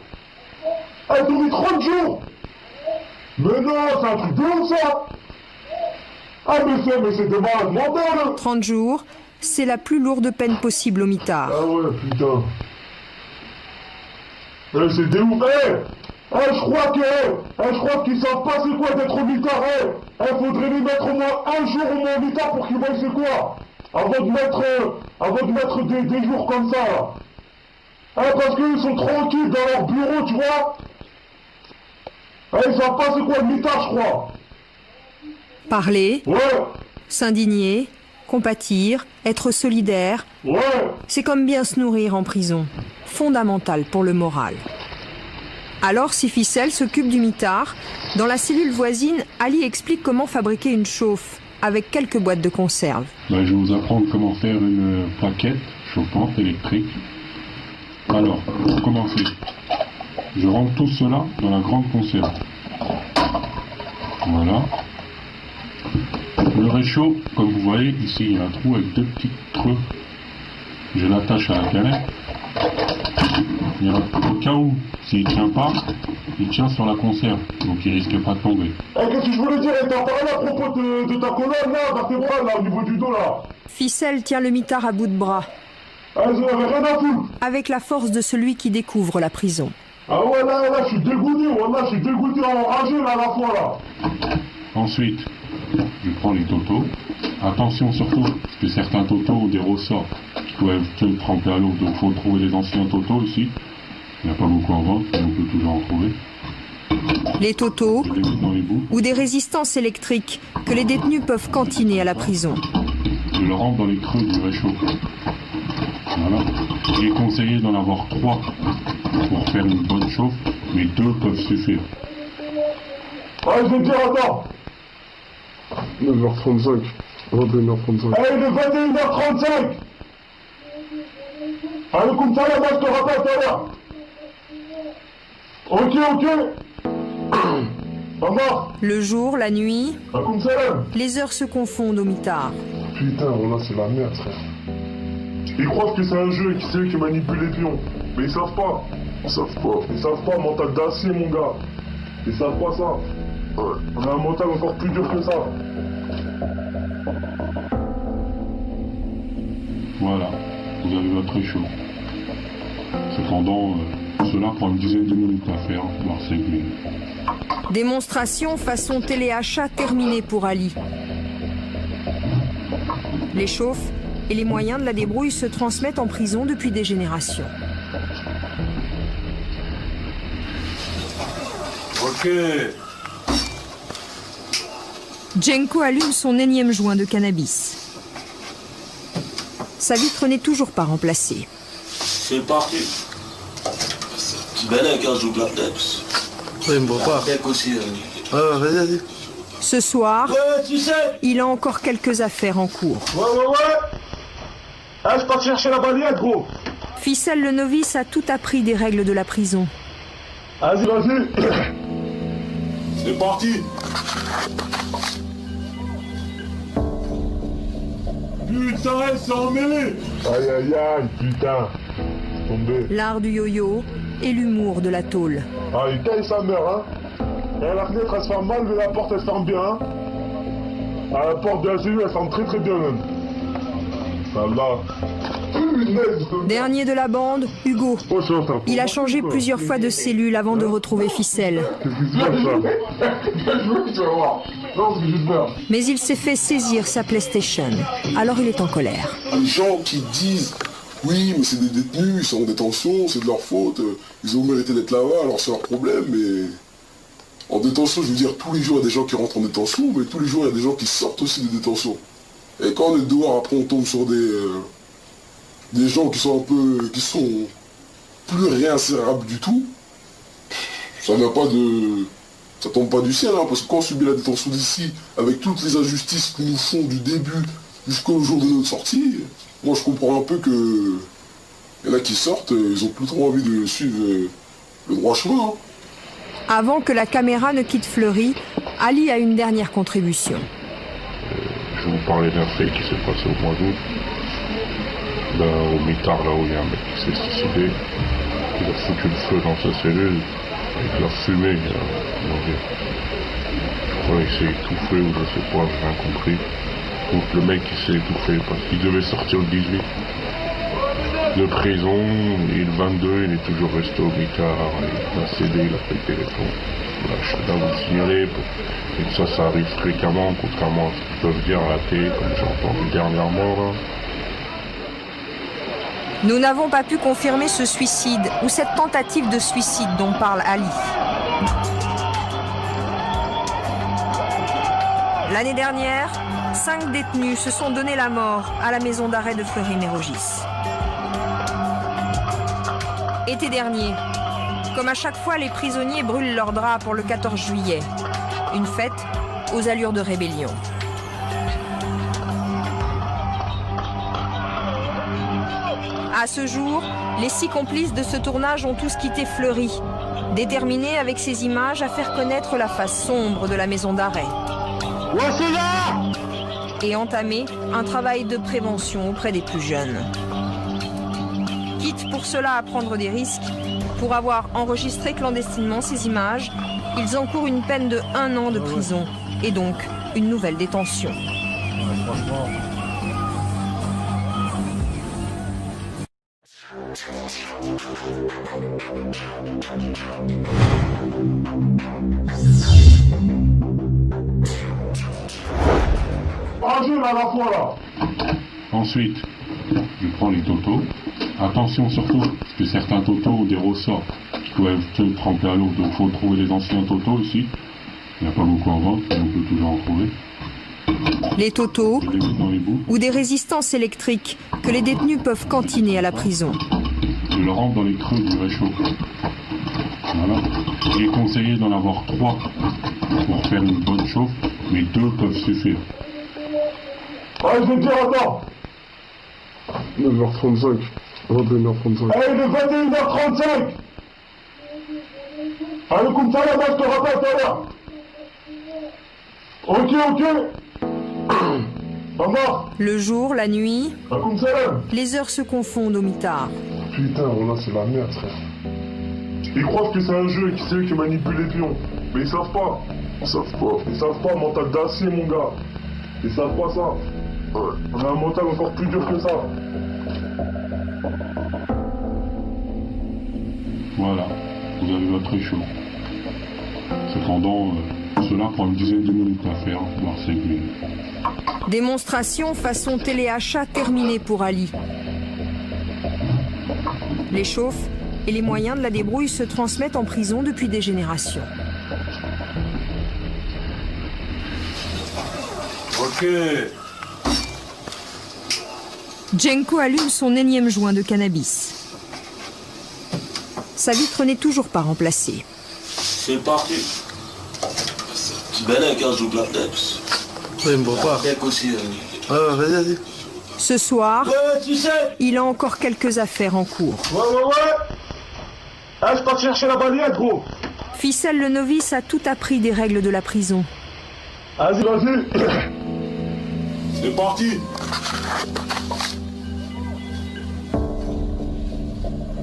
Ah, t'as mis 30 jours? Mais non, c'est un truc de ouf, ça! Ah, mais c'est des malades mentales! 30 jours, c'est la plus lourde peine possible au mitard. Ah ouais, putain. C'est des ouf, je crois qu'ils savent pas c'est quoi d'être au mitard, faudrait les mettre au moins un jour au moins au mitard pour qu'ils voient c'est quoi. Avant de mettre des jours comme ça, là. Parce qu'ils sont tranquilles dans leur bureau, tu vois. Ils savent pas c'est quoi le mitard, je crois. Parler, ouais. S'indigner, compatir, être solidaire, ouais. C'est comme bien se nourrir en prison, fondamental pour le moral. Alors, si Ficelle s'occupe du mitard, dans la cellule voisine, Ali explique comment fabriquer une chauffe, avec quelques boîtes de conserve. Je vais vous apprendre comment faire une plaquette chauffante électrique. Alors, pour commencer, je rentre tout cela dans la grande conserve. Voilà. Le réchaud, comme vous voyez, ici il y a un trou avec 2 petits creux. Je l'attache à la canette. Au cas où, s'il ne tient pas, il tient sur la conserve, donc il risque pas de tomber. Qu'est-ce que je voulais dire? T'as parlé à propos de ta colonne là, vertébrale là, au niveau du dos là. Ficelle tient le mitard à bout de bras. J'en avais rien à foutre. Avec la force de celui qui découvre la prison. Ah ouais, là, je suis dégoûté, enragé là à la fois là. Ensuite, je prends les totos. Attention surtout, parce que certains totos ont des ressorts qui peuvent être trempés à l'eau, donc il faut trouver les anciens totos ici. Il n'y a pas beaucoup en vente, mais on peut toujours en trouver. Les totos Je les mets dans les bouts. ou des résistances électriques que les détenus peuvent cantiner à la prison. Je le rentre dans les creux du réchaud. Voilà. Il est conseillé d'en avoir 3 pour faire une bonne chauffe, mais 2 peuvent suffire. Ouais, je vais te dire, attends. 9h35. 21h35. Allez, il est 21h35. Allez, comme ça, là, moi, je te rappelle tout à l'heure. Ok. Ça marche. Le jour, la nuit, Comme ça, là. les heures se confondent au mitard. Putain, voilà, c'est la merde, frère. Ils croient que c'est un jeu et que c'est eux qui manipulent les pions. Mais ils savent pas. Ils savent pas, mental d'acier, mon gars. Ils savent pas ça. Ouais. On a un mental encore plus dur que ça. Voilà, vous avez votre réchaud. Cependant, cela prend une dizaine de minutes à faire, voire 5 minutes. Démonstration façon téléachat terminée pour Ali. Les chauffes et les moyens de la débrouille se transmettent en prison depuis des générations. Ok. Jenko allume son énième joint de cannabis. Sa vitre n'est toujours pas remplacée. C'est parti. C'est bel avec un joue de la tête. Oui, il me voit pas. Aussi, Ouais, vas-y. Ce soir, Ouais, tu sais. il a encore quelques affaires en cours. Ouais. Ah, je pars chercher la balayette, gros. Ficelle le novice a tout appris des règles de la prison. Vas-y. C'est parti. Putain, c'est emmêlé. Aïe, putain. C'est tombé. L'art du yo-yo et l'humour de la tôle. Ah, il taille sa mère, hein. Et la fenêtre, elle se ferme mal, mais la porte, elle se ferme bien, hein. Ah, la porte de la cellule, elle se ferme très bien, même. Ça là. Dernier de la bande, Hugo. Il a changé plusieurs fois de cellule avant de retrouver Ficelle. Mais il s'est fait saisir sa PlayStation. Alors il est en colère. Les gens qui disent oui, mais c'est des détenus, ils sont en détention, c'est de leur faute, ils ont mérité d'être là-bas, alors c'est leur problème, mais en détention, je veux dire, tous les jours il y a des gens qui rentrent en détention, mais tous les jours il y a des gens qui sortent aussi de détention. Et quand on est dehors, après on tombe sur des gens qui sont plus réinsérables du tout, ça tombe pas du ciel, hein, parce que quand on subit la détention d'ici, avec toutes les injustices qu'ils nous font du début jusqu'au jour de notre sortie, moi je comprends un peu que y en a qui sortent, ils ont plus trop envie de suivre le droit chemin. Hein. Avant que la caméra ne quitte Fleury, Ali a une dernière contribution. Je vais vous parler d'un fait qui s'est passé au mois d'août. Au mitard, là où il y a un mec qui s'est suicidé, il a foutu le feu dans sa cellule avec la fumée. Je crois qu'il s'est étouffé ou je sais pas, j'ai rien compris. Donc le mec il s'est étouffé parce qu'il devait sortir le 18 de prison et le 22 il est toujours resté au mitard, il a cédé, il a pété les plombs. Voilà, je suis là vous signaler, et ça arrive fréquemment, contrairement à ce qu'ils peuvent dire à la télé, comme j'ai entendu dernièrement là. Nous n'avons pas pu confirmer ce suicide ou cette tentative de suicide dont parle Ali. L'année dernière, 5 détenus se sont donné la mort à la maison d'arrêt de Fleury-Mérogis. Été dernier, Comme à chaque fois, les prisonniers brûlent leurs draps pour le 14 juillet. Une fête aux allures de rébellion. À ce jour, les 6 complices de ce tournage ont tous quitté Fleury, déterminés avec ces images à faire connaître la face sombre de la maison d'arrêt. Et entamer un travail de prévention auprès des plus jeunes. Quitte pour cela à prendre des risques, pour avoir enregistré clandestinement ces images, ils encourent une peine de 1 an de prison et donc une nouvelle détention. À la fois, là. Ensuite, je prends les totaux. Attention surtout, parce que certains totaux ont des ressorts qui peuvent être trempés à l'eau. Donc il faut trouver les anciens totaux ici. Il n'y a pas beaucoup en vente, mais on peut toujours en trouver. Les totaux Je les mets dans les bouts. ou des résistances électriques que les détenus peuvent cantiner à la prison. Je le rentre dans les creux du réchaud. Voilà. Il est conseillé d'en avoir 3 pour faire une bonne chauffe, mais 2 peuvent suffire. Allez, je vais te dire, attends. 9h35. 21h35. Allez, il est 21h35. Allez, comme ça, là-bas, je te rappelle tout à l'heure. Ok. Maman. Le jour, la nuit, Comme ça, là. les heures se confondent au mitard. Putain, là, c'est la merde, frère. Ils croient que c'est un jeu et que c'est eux qui manipulent les pions. Mais ils savent pas. Ils savent pas, mental d'acier, mon gars. Ils savent pas ça. On a un mental encore plus dur que ça. Voilà, vous avez votre réchaud. Cependant, cela prend une dizaine de minutes à faire, voire 5 minutes. Démonstration façon téléachat terminée pour Ali. Les chauffes et les moyens de la débrouille se transmettent en prison depuis des générations. Ok. Jenko allume son énième joint de cannabis. Sa vitre n'est toujours pas remplacée. C'est parti. Ben là, quand je joue la tête. Oui, il me voit pas. Aussi, vas-y. Ce soir, Ouais, tu sais. il a encore quelques affaires en cours. Ah, je pars chercher la balayette, gros. Ficelle le novice a tout appris des règles de la prison. Vas-y. C'est parti.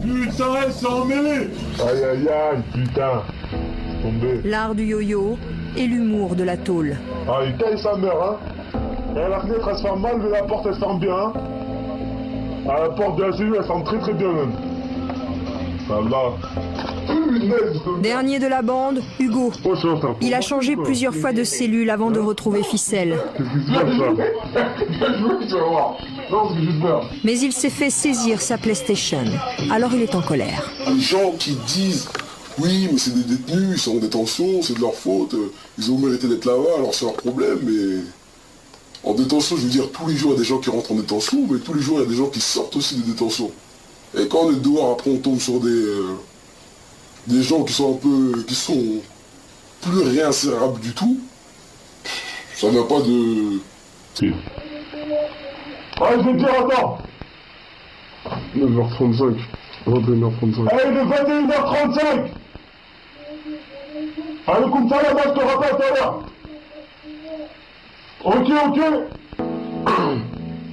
Putain, c'est emmêlé. Aïe, putain. C'est tombé. L'art du yo-yo et l'humour de la tôle. Ah, il taille sa mère, hein. Et la fenêtre, elle se ferme mal, mais la porte, elle se ferme bien, hein. Ah, la porte de la cellule, elle se ferme très très bien, même. Ça va. Dernier de la bande, Hugo. Il a changé plusieurs fois de cellule avant de retrouver Ficelle. Mais il s'est fait saisir sa PlayStation. Alors il est en colère. Les gens qui disent oui, mais c'est des détenus, ils sont en détention, c'est de leur faute, ils ont mérité d'être là-bas, alors c'est leur problème, mais en détention, je veux dire, tous les jours il y a des gens qui rentrent en détention, mais tous les jours il y a des gens qui sortent aussi de détention. Et quand on est dehors, après on tombe sur des gens qui sont plus réinsérables du tout, ça n'a pas de... Allez, je vais te dire, attends. 9h35. 21h35. Allez, il est 21h35. Allez, comme ça, là-bas, je te rappelle tout à l'heure. Ok.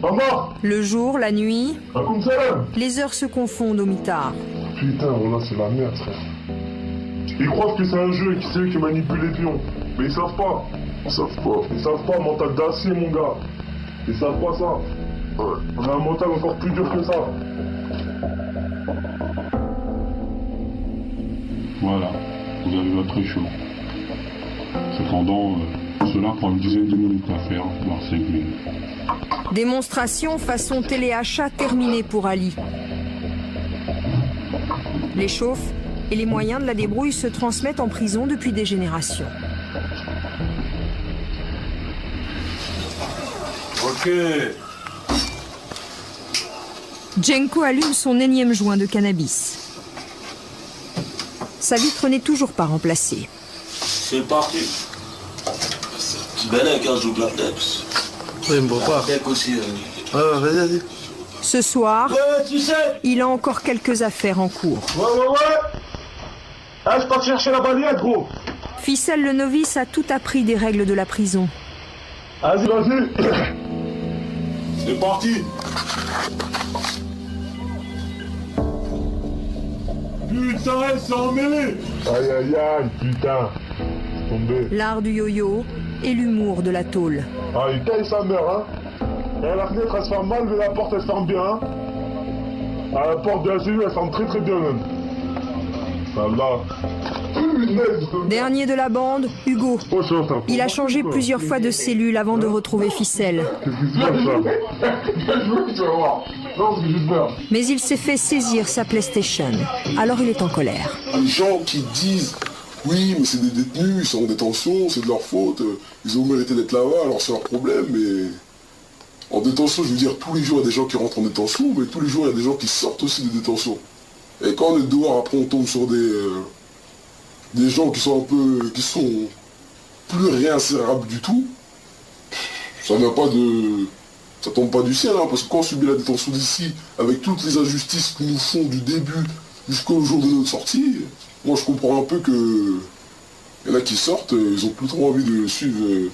Maman. Le jour, la nuit, Comme ça, là. les heures se confondent au mitard. Putain, là, c'est la merde, frère. Ils croient que c'est un jeu et que c'est eux qui manipulent les pions. Mais ils savent pas. Ils savent pas, mental d'acier, mon gars. Ils savent pas ça. On a un mental encore plus dur que ça. Voilà, vous avez votre réchaud. Cependant, cela prend une dizaine de minutes à faire, voire 5 minutes. Démonstration façon téléachat terminée pour Ali. Les chauffes et les moyens de la débrouille se transmettent en prison depuis des générations. Ok. Jenko allume son énième joint de cannabis. Sa vitre n'est toujours pas remplacée. C'est parti. Ben là, quand je joue la tête. Oui, il me voit pas. Aussi, vas-y. Ce soir, Ouais, tu sais. il a encore quelques affaires en cours. Ouais. Ah, je pars chercher la balayette, gros. Ficelle le novice a tout appris des règles de la prison. Vas-y. C'est parti. Putain, c'est emmêlé. Aïe, putain. C'est tombé. L'art du yo-yo et l'humour de la tôle. Ah, il taille sa mère, hein. Et la fenêtre, elle se ferme mal, mais la porte, elle se ferme bien, hein. Ah, la porte de la cellule, elle se ferme très bien, même. Ça va. Dernier de la bande, Hugo. Il a changé plusieurs fois de cellule avant de retrouver Ficelle. Mais il s'est fait saisir sa PlayStation. Alors il est en colère. Les gens qui disent oui, mais c'est des détenus, ils sont en détention, c'est de leur faute, ils ont mérité d'être là-bas, alors c'est leur problème, mais en détention, je veux dire, tous les jours il y a des gens qui rentrent en détention, mais tous les jours il y a des gens qui sortent aussi de détention. Et quand on est dehors, après on tombe sur des gens qui sont plus réinsérables du tout, ça tombe pas du ciel, hein, parce que quand on subit la détention d'ici, avec toutes les injustices qu'ils nous font du début jusqu'au jour de notre sortie, moi je comprends un peu que il y en a qui sortent, ils ont plus trop envie de suivre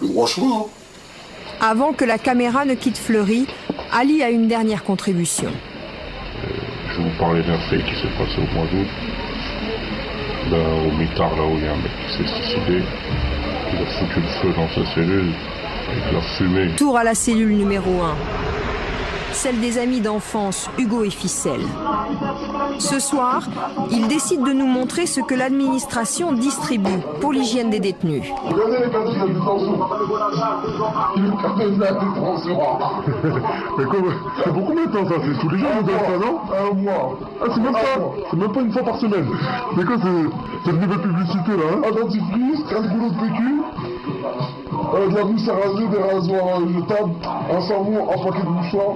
le droit chemin. Hein. Avant que la caméra ne quitte Fleury, Ali a une dernière contribution. Je vais vous parler d'un fait qui s'est passé au mois d'août. Au mitard, là où il y a un mec qui s'est suicidé, il a foutu le feu dans sa cellule, il a fumé. Tour à la cellule numéro 1. Celle des amis d'enfance, Hugo et Ficelle. Ce soir, ils décident de nous montrer ce que l'administration distribue pour l'hygiène des détenus. Regardez les cadres de la détention. Le cadre de la détention. Mais quoi, c'est beaucoup de temps ça, c'est tous les jours on donne ça, non? Un mois. Ah, c'est même pas une fois par semaine. Mais quoi, c'est une nouvelle publicité là, hein? Un dentifrice, 15 boulots de PQ, de la mousse à raser, des rasoirs jetables, un savon, un paquet de mouchoirs.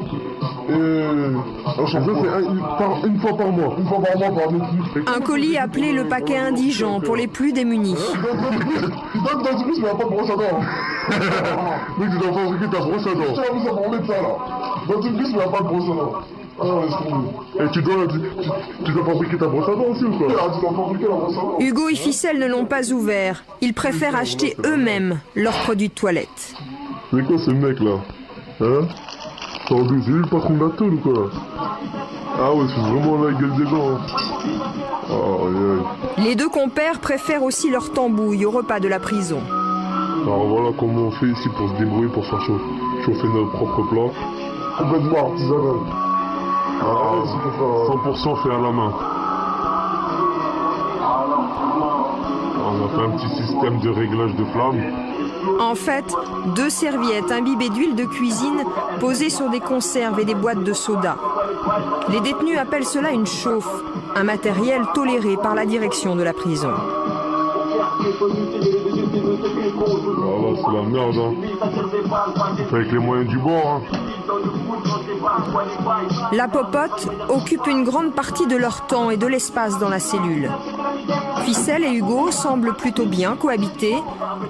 Et ça c'est une fois par mois. Une fois par mois par détenu. Un colis appelé le paquet indigent pour les plus démunis. Il donne dentifrice, mais il n'y a pas de brosse à dents. Mec, tu dois fabriquer ta brosse à dents. Je t'ai mis ça pour mettre ça là. Dentifrice, mais il n'y a pas de brosse à dents. Et tu dois fabriquer ta brosse à dents aussi ou quoi? Tu dois fabriquer la brosse à dents. Hugo et Ficelle ne l'ont pas ouvert. Ils préfèrent acheter eux-mêmes leurs produits de toilette. C'est quoi ce mec là? Hein? C'est lui le patron de la tôle ou quoi? Ah ouais, c'est vraiment la gueule des gens. Hein. Oh, yeah. Les deux compères préfèrent aussi leur tambouille au repas de la prison. Alors voilà comment on fait ici pour se débrouiller, pour faire chauffer nos propres plats. Complètement artisanal. Ah, 100% fait à la main. On a fait un petit système de réglage de flamme. En fait, 2 serviettes imbibées d'huile de cuisine posées sur des conserves et des boîtes de soda. Les détenus appellent cela une chauffe, un matériel toléré par la direction de la prison. Voilà, c'est la merde, hein. C'est avec les moyens du bord, hein. La popote occupe une grande partie de leur temps et de l'espace dans la cellule. Ficelle et Hugo semblent plutôt bien cohabiter,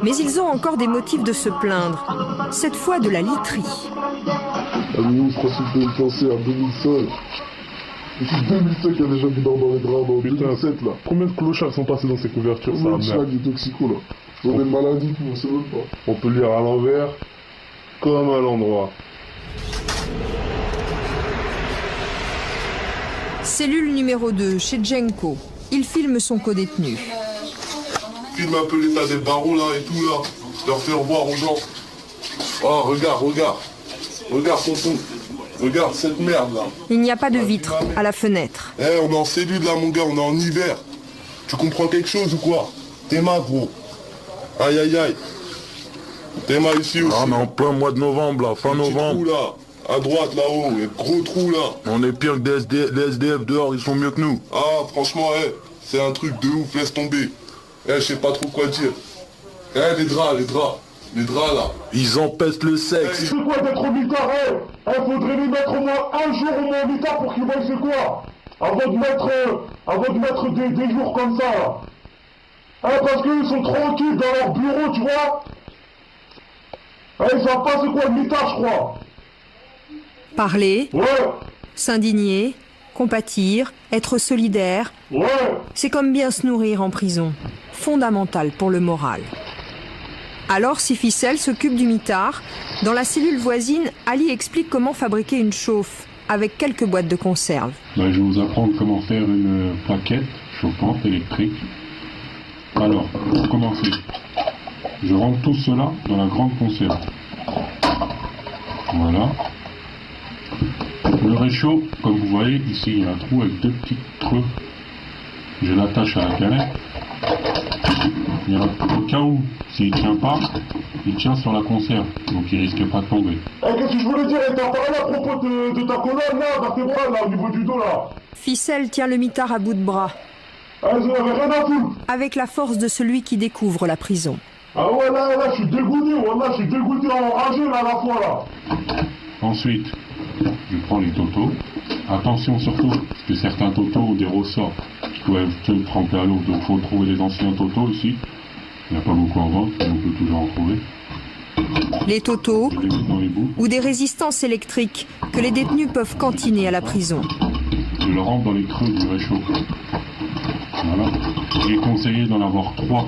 mais ils ont encore des motifs de se plaindre, cette fois de la literie. Nous, je crois qu'il faut penser à 2005. Depuis 2005, il y a des gens qui dorment dans les draps, dans 2007 là. Combien de clochards sont passés dans ces couvertures? Combien de chats du toxico là? Ils ont des maladies, on ne sait même pas. On peut lire à l'envers comme à l'endroit. Cellule numéro 2, chez Djenko. Il filme son codétenu. Filme un peu l'état des barreaux là et tout là. Leur faire voir aux gens. Oh, regarde. Regarde tonton. Regarde cette merde là. Il n'y a pas de vitre à la fenêtre. On est en cellule là mon gars, on est en hiver. Tu comprends quelque chose ou quoi? Tes mains gros. Aïe aïe aïe. Tes mains ici aussi. Ah, on est en plein mois de novembre là, fin novembre. Trou, là. À droite là-haut, il y a gros trou là. On est pire que les SDF dehors, ils sont mieux que nous. Ah franchement, c'est un truc de ouf, laisse tomber. Je sais pas trop quoi dire. Les draps là. Ils empestent le sexe. C'est quoi d'être au mitard? Faudrait les mettre au moins un jour au moins au mitard pour qu'ils voient c'est quoi. avant de mettre des jours comme ça, là. Hein, parce qu'ils sont tranquilles dans leur bureau, tu vois. Hein, ils savent pas c'est quoi le mitard, je crois. Parler, Ouais, s'indigner, compatir, être solidaire, ouais. c'est comme bien se nourrir en prison. Fondamental pour le moral. Alors, si Ficelle s'occupe du mitard, dans la cellule voisine, Ali explique comment fabriquer une chauffe, avec quelques boîtes de conserve. Je vais vous apprendre comment faire une plaquette chauffante électrique. Alors, pour commencer, je rentre tout cela dans la grande conserve. Voilà. Le réchaud, comme vous voyez, ici il y a un trou avec deux petits creux. Je l'attache à la canette. Au cas où, s'il ne tient pas, il tient sur la conserve, donc il risque pas de tomber. Qu'est-ce que je voulais dire? T'as parlé à propos de ta colonne là, vertébrale là, au niveau du dos là. Ficelle tient le mitard à bout de bras, Ils en avaient rien à foutre. avec la force de celui qui découvre la prison. Ah ouais, là, je suis dégoûté, voilà, je suis dégoûté, enragé là à la fois là. Ensuite, je prends les totos. Attention surtout, parce que certains totos ont des ressorts qui peuvent être trempés à l'eau, donc il faut trouver les anciens totos ici. Il n'y a pas beaucoup en vente, mais on peut toujours en trouver. Les totos Je les mets dans les bouts. ou des résistances électriques que les détenus peuvent cantiner à la prison. Je le rentre dans les creux du réchaud. Voilà. Il est conseillé d'en avoir 3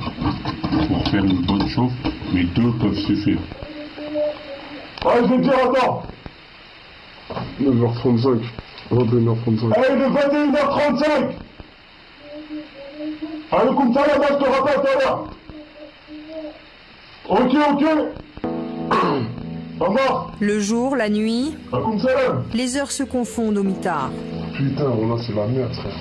pour faire une bonne chauffe, mais 2 peuvent suffire. Ouais, je vais te dire, attends. 9h35. 21h35. Il est 21h35. Allez, comme ça, là, je te rappelle tout à l'heure. Ok. Ça va? Le jour, la nuit, Comme ça, là. les heures se confondent au mitard. Putain, voilà, c'est la merde, frère.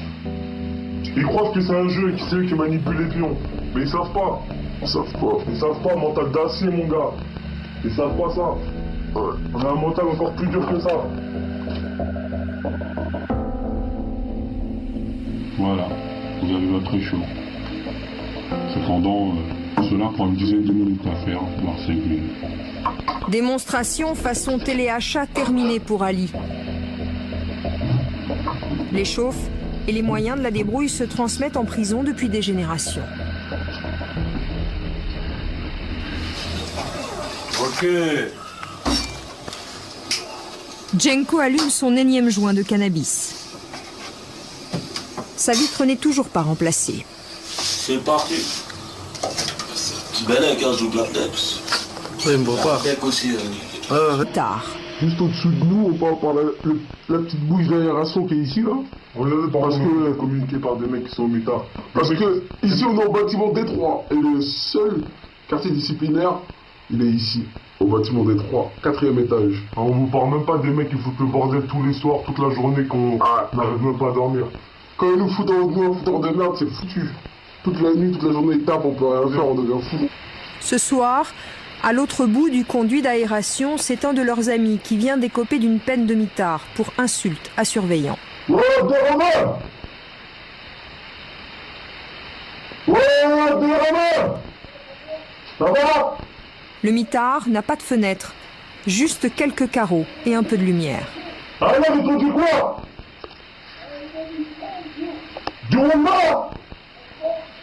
Ils croient que c'est un jeu et que c'est eux qui manipulent les pions. Mais ils savent pas. Ils savent pas, mental d'acier, mon gars. Ils savent pas ça. Ouais. On a un mental encore plus dur que ça. Voilà, vous avez votre réchaud. Cependant, cela prend une dizaine de minutes à faire, voire 5 minutes. Démonstration façon téléachat terminée pour Ali. Les chauffes et les moyens de la débrouille se transmettent en prison depuis des générations. Ok. Jenko allume son énième joint de cannabis. Sa vitre n'est toujours pas remplacée. C'est parti. Belek, hein, je joue de la tête. Oui, il me voit pas. Belek aussi. Tard. Juste au-dessus de nous, on parle par la petite bouche d'aération qui est ici, là. Parce que communiqué par des mecs qui sont au mitard. Parce que ici, on est au bâtiment Détroit. Et le seul quartier disciplinaire, il est ici. Au bâtiment Détroit, 4e étage. On vous parle même pas des mecs qui foutent le bordel tous les soirs, toute la journée, qu'on n'arrive même pas à dormir. Quand ils nous foutent en de merde, c'est foutu. Toute la nuit, toute la journée, ils tapent, on peut rien faire, on devient fou. Ce soir, à l'autre bout du conduit d'aération, c'est un de leurs amis qui vient d'écoper d'une peine de mitard pour insulte à surveillant. Ouais, Déraman! Ouais, Déraman! Ça va? Le mitard n'a pas de fenêtre, juste quelques carreaux et un peu de lumière. Ah là, mais t'as dit quoi? Du Rwanda?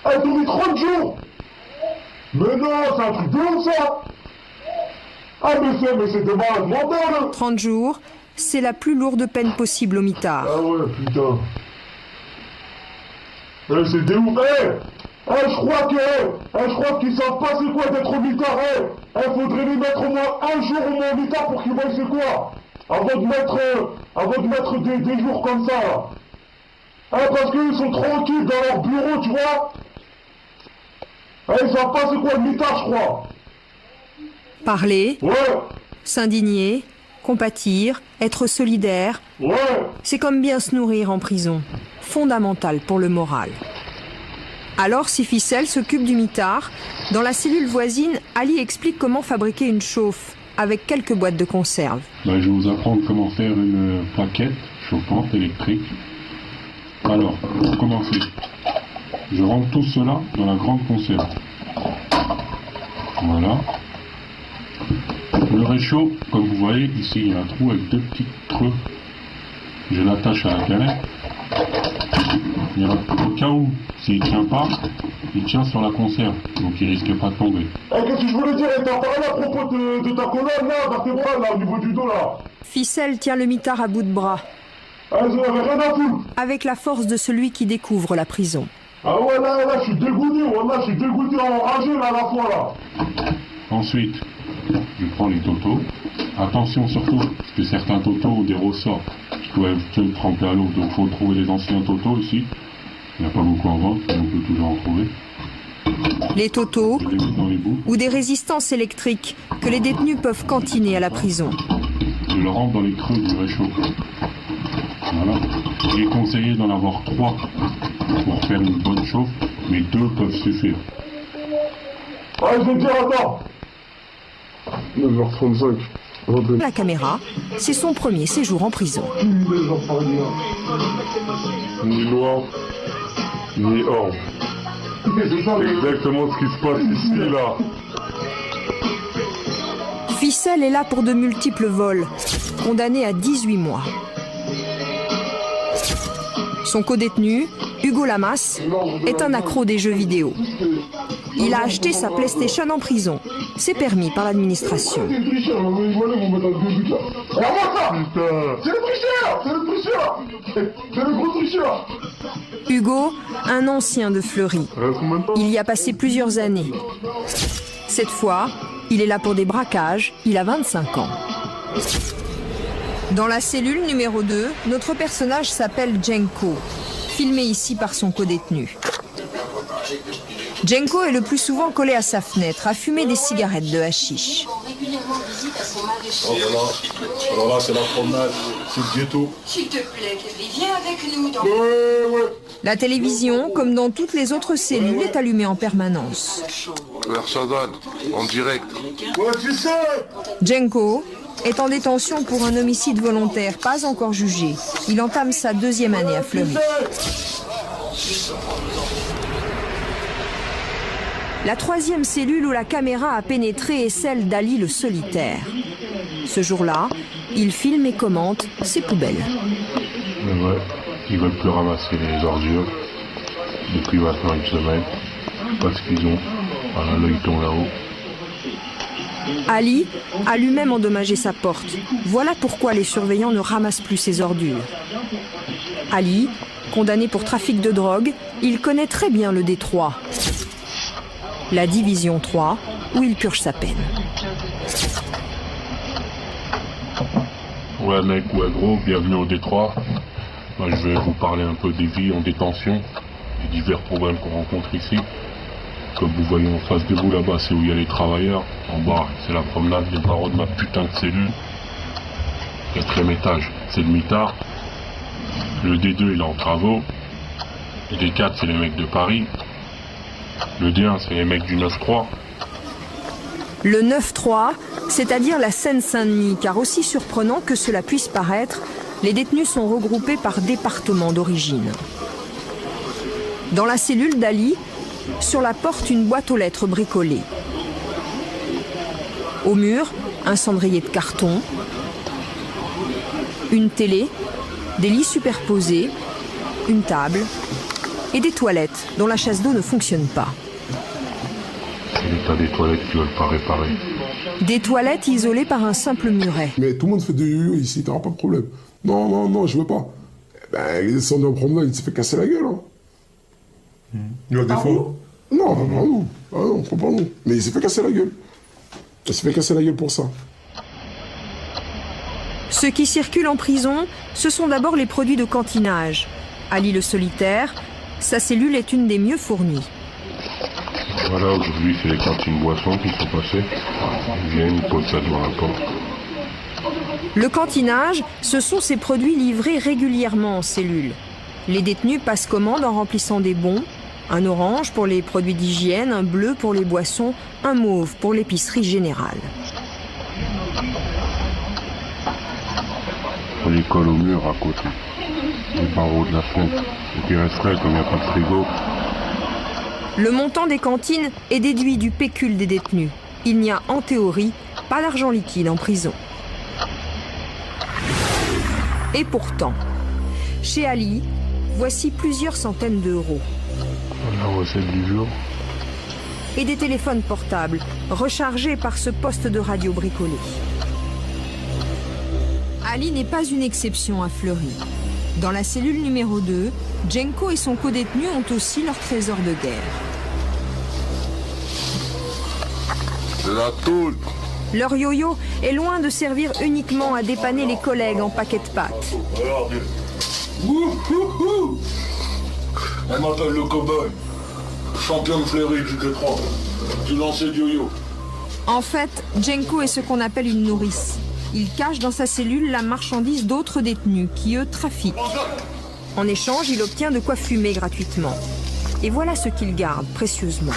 Elle t'a mis 30 jours? Mais non, c'est un truc de ouf, ça! Ah, mais c'est des malades mentales! 30 jours, c'est la plus lourde peine possible au mitard. Ah ouais, putain. C'est des ouf, je crois qu'ils savent pas c'est quoi d'être au mitard, faudrait les mettre au moins un jour au moins au mitard pour qu'ils voient c'est quoi. Avant de mettre des jours comme ça, là. Parce qu'ils sont tranquilles dans leur bureau, tu vois. Ils savent pas c'est quoi le mitard, je crois. Parler, Ouais, s'indigner, compatir, être solidaire, ouais. c'est comme bien se nourrir en prison. Fondamental pour le moral. Alors, si Ficelle s'occupe du mitard, dans la cellule voisine, Ali explique comment fabriquer une chauffe, avec quelques boîtes de conserve. Je vais vous apprendre comment faire une plaquette chauffante électrique. Alors, pour commencer, je rentre tout cela dans la grande conserve. Voilà. Le réchaud, comme vous voyez, ici il y a un trou avec deux petits creux. Je l'attache à la canette. Au cas où, s'il ne tient pas, il tient sur la conserve, donc il risque pas de tomber. Qu'est-ce que je voulais dire? T'as parlé à propos de ta colonne là, vertébrale là, au niveau du dos là. Ficelle tient le mitard à bout de bras. J'en avais rien à foutre. Avec la force de celui qui découvre la prison. Ah ouais, là, je suis dégoûté, voilà, je suis dégoûté, enragé là à la fois là. Ensuite, je prends les totos. Attention surtout, parce que certains totos ont des ressorts qui doivent être trempés à l'eau, donc il faut trouver les anciens totos ici. Il n'y a pas beaucoup en vente, mais on peut toujours en trouver. Les totos Je les mets dans les bouts. ou des résistances électriques que les détenus peuvent cantiner à la prison. Je le rentre dans les creux du réchaud. Voilà. Il est conseillé d'en avoir 3 pour faire une bonne chauffe, mais 2 peuvent suffire. Ouais, je vais te dire, attends. 9h35. La caméra, c'est son premier séjour en prison. Ni noir, ni or. C'est exactement ce qui se passe ici, là. Ficelle est là pour de multiples vols, condamné à 18 mois. Son codétenu, Hugo Lamas, est un accro des jeux vidéo. Il a acheté sa PlayStation en prison. C'est permis par l'administration. C'est le tricheur! C'est le tricheur! C'est le gros tricheur! Hugo, un ancien de Fleury. Il y a passé plusieurs années. Cette fois, il est là pour des braquages. Il a 25 ans. Dans la cellule numéro 2, notre personnage s'appelle Jenko, filmé ici par son codétenu. Jenko est le plus souvent collé à sa fenêtre, à fumer des cigarettes de hashish. Oh voilà. Alors là, c'est la promenade, c'est le ghetto. S'il te plaît, Kelly, viens avec nous dans... La télévision, comme dans toutes les autres cellules, est allumée en permanence. Shazad, en direct. Ouais, tu sais! Jenko est en détention pour un homicide volontaire, pas encore jugé. Il entame sa 2e année à Fleury. La 3e cellule où la caméra a pénétré est celle d'Ali le solitaire. Ce jour-là, il filme et commente ses poubelles. Mais ouais, ils veulent plus ramasser les ordures depuis maintenant une semaine parce qu'ils ont l'œilleton là-haut. Ali a lui-même endommagé sa porte. Voilà pourquoi les surveillants ne ramassent plus ses ordures. Ali, condamné pour trafic de drogue, il connaît très bien le Détroit. La division 3, où il purge sa peine. Ouais mec, ouais gros, bienvenue au Détroit. Moi, je vais vous parler un peu des vies en détention, des divers problèmes qu'on rencontre ici. Comme vous voyez en face de vous là-bas, c'est où il y a les travailleurs. En bas, c'est la promenade, les barreaux de ma putain de cellule. 4e étage, c'est le mitard. Le D2, il est en travaux. Le D4, c'est les mecs de Paris. Le D1, c'est les mecs du 9-3. Le 9-3, c'est-à-dire la Seine-Saint-Denis, car aussi surprenant que cela puisse paraître, les détenus sont regroupés par département d'origine. Dans la cellule d'Ali, sur la porte, une boîte aux lettres bricolée. Au mur, un cendrier de carton, une télé, des lits superposés, une table et des toilettes dont la chasse d'eau ne fonctionne pas. C'est l'état des toilettes qui veulent pas réparer. Des toilettes isolées par un simple muret. Mais tout le monde fait des yo-yo ici, t'auras pas de problème. Non, je veux pas. Ben, il descend en promenade, il s'est fait casser la gueule. Hein. Il a des fois. Non, non. Ah non, faut pas non. Mais il s'est fait casser la gueule. Il s'est fait casser la gueule pour ça. Ceux qui circulent en prison, ce sont d'abord les produits de cantinage. Ali le solitaire, sa cellule est une des mieux fournies. Voilà, aujourd'hui, c'est les cantines boissons qui sont passées. Ils viennent, ils posent ça devant la porte. Le cantinage, ce sont ces produits livrés régulièrement en cellule. Les détenus passent commande en remplissant des bons, un orange pour les produits d'hygiène, un bleu pour les boissons, un mauve pour l'épicerie générale. On les colle au mur à côté, les barreaux de la fenêtre. Et puis reste frais comme il n'y a pas de frigo. Le montant des cantines est déduit du pécule des détenus. Il n'y a en théorie pas d'argent liquide en prison. Et pourtant, chez Ali, voici plusieurs centaines d'euros. La recette du jour. Et des téléphones portables, rechargés par ce poste de radio bricolé. Ali n'est pas une exception à Fleury. Dans la cellule numéro 2, Djenko et son codétenu ont aussi leur trésor de guerre. La tôle. Leur yo-yo est loin de servir uniquement à dépanner les collègues en paquet de pâtes. Regardez. Elle m'appelle le cow-boy. Champion de Fleury du Détroit. Du lancer de yo-yo. En fait, Djenko est ce qu'on appelle une nourrice. Il cache dans sa cellule la marchandise d'autres détenus qui, eux, trafiquent. En échange, il obtient de quoi fumer gratuitement. Et voilà ce qu'il garde précieusement.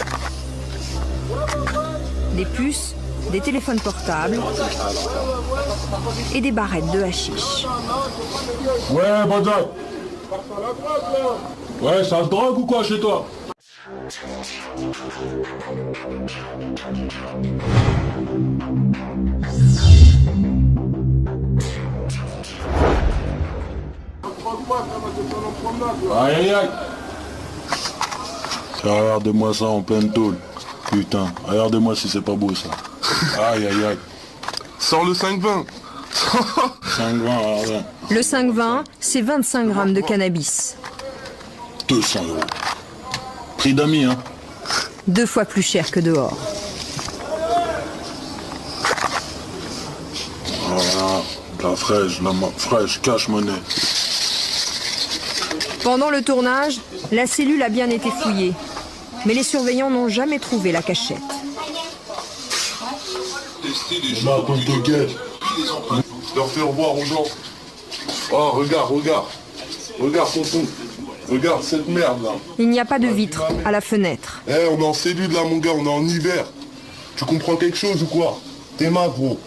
Des puces, des téléphones portables et des barrettes de hashish. Ouais, Banzai. Ouais, ça se drogue ou quoi chez toi? Aïe aïe aïe. Regardez-moi ça en pleine tôle. Putain, regardez-moi si c'est pas beau ça. Aïe aïe aïe. Sors le 5,20. 5,20, regardez. Le 5,20, c'est 25 grammes de cannabis. 200 €. Prix d'amis, hein. 2 fois plus cher que dehors. Voilà, la fraîche, cash monnaie. Pendant le tournage, la cellule a bien été fouillée. Mais les surveillants n'ont jamais trouvé la cachette. Là, comme de guette. Leur faire voir aux gens. Oh, regarde. Regarde, tonton. Regarde cette merde là. Il n'y a pas de vitre à la fenêtre. On est en cellule là, mon gars, on est en hiver. Tu comprends quelque chose ou quoi? T'es ma gros.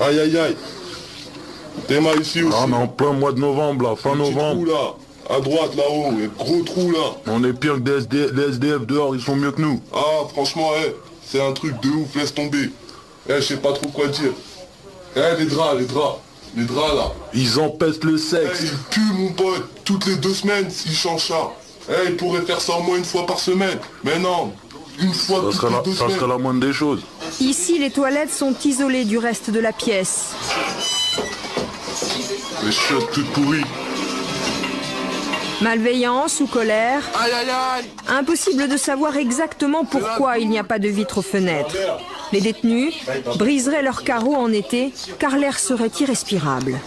Aïe aïe aïe. T'es ma ici aussi. Ah, on est en plein mois de novembre là, fin novembre. Trou, là. À droite là-haut, gros trou là. On est pire que les SDF dehors, ils sont mieux que nous. Ah, franchement, c'est un truc de ouf, laisse tomber. Je sais pas trop quoi dire. Les draps là. Ils empestent le sexe. Ils puent mon pote, toutes les 2 semaines, ils changent ça. Ils pourraient faire ça au moins 1 fois par semaine. Mais non, 1 fois toutes les 2 semaines. Ça serait la moindre des choses. Ici, les toilettes sont isolées du reste de la pièce. Les chiottes toutes pourries. Malveillance ou colère. Aïe aïe aïe. Impossible de savoir exactement pourquoi il n'y a pas de vitre aux fenêtres. Les détenus briseraient leurs carreaux en été car l'air serait irrespirable.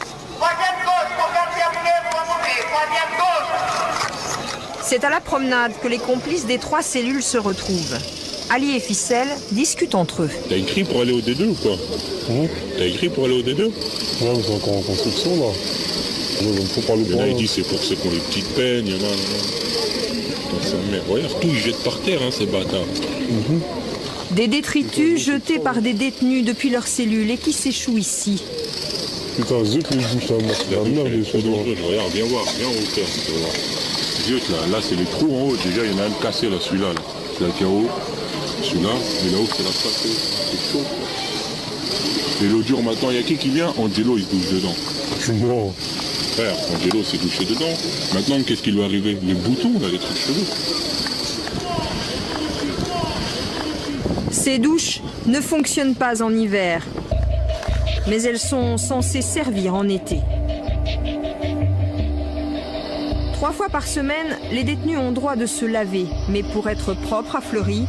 C'est à la promenade que les complices des 3 cellules se retrouvent. Ali et Ficelle discutent entre eux. T'as écrit pour aller au D2 ou quoi? T'as écrit pour aller au D2? Ouais, mais c'est encore en construction là. Il y en a, il dit c'est pour ceux qui ont les petites peines, il y en a. Regarde, tout ils jettent par terre, ces bâtards. Des détritus jetés par des détenus depuis leur cellule et qui s'échouent ici. Putain, zut les bouches là, la merde les choses. Regarde, viens voir, viens en hauteur. Zut là, c'est les trous en haut, déjà il y en a un cassé là, celui-là. Là. C'est là qui est en haut, celui-là, et là-haut c'est la face, c'est chaud. Et l'eau dure maintenant, il y a qui vient? Angelo il se douche dedans. C'est mort. Frère, Angelo s'est douché dedans. Maintenant, qu'est-ce qui lui est arrivé? Les boutons, là, les trucs chelous. Ces douches ne fonctionnent pas en hiver, mais elles sont censées servir en été. 3 fois par semaine, les détenus ont droit de se laver, mais pour être propre à Fleury,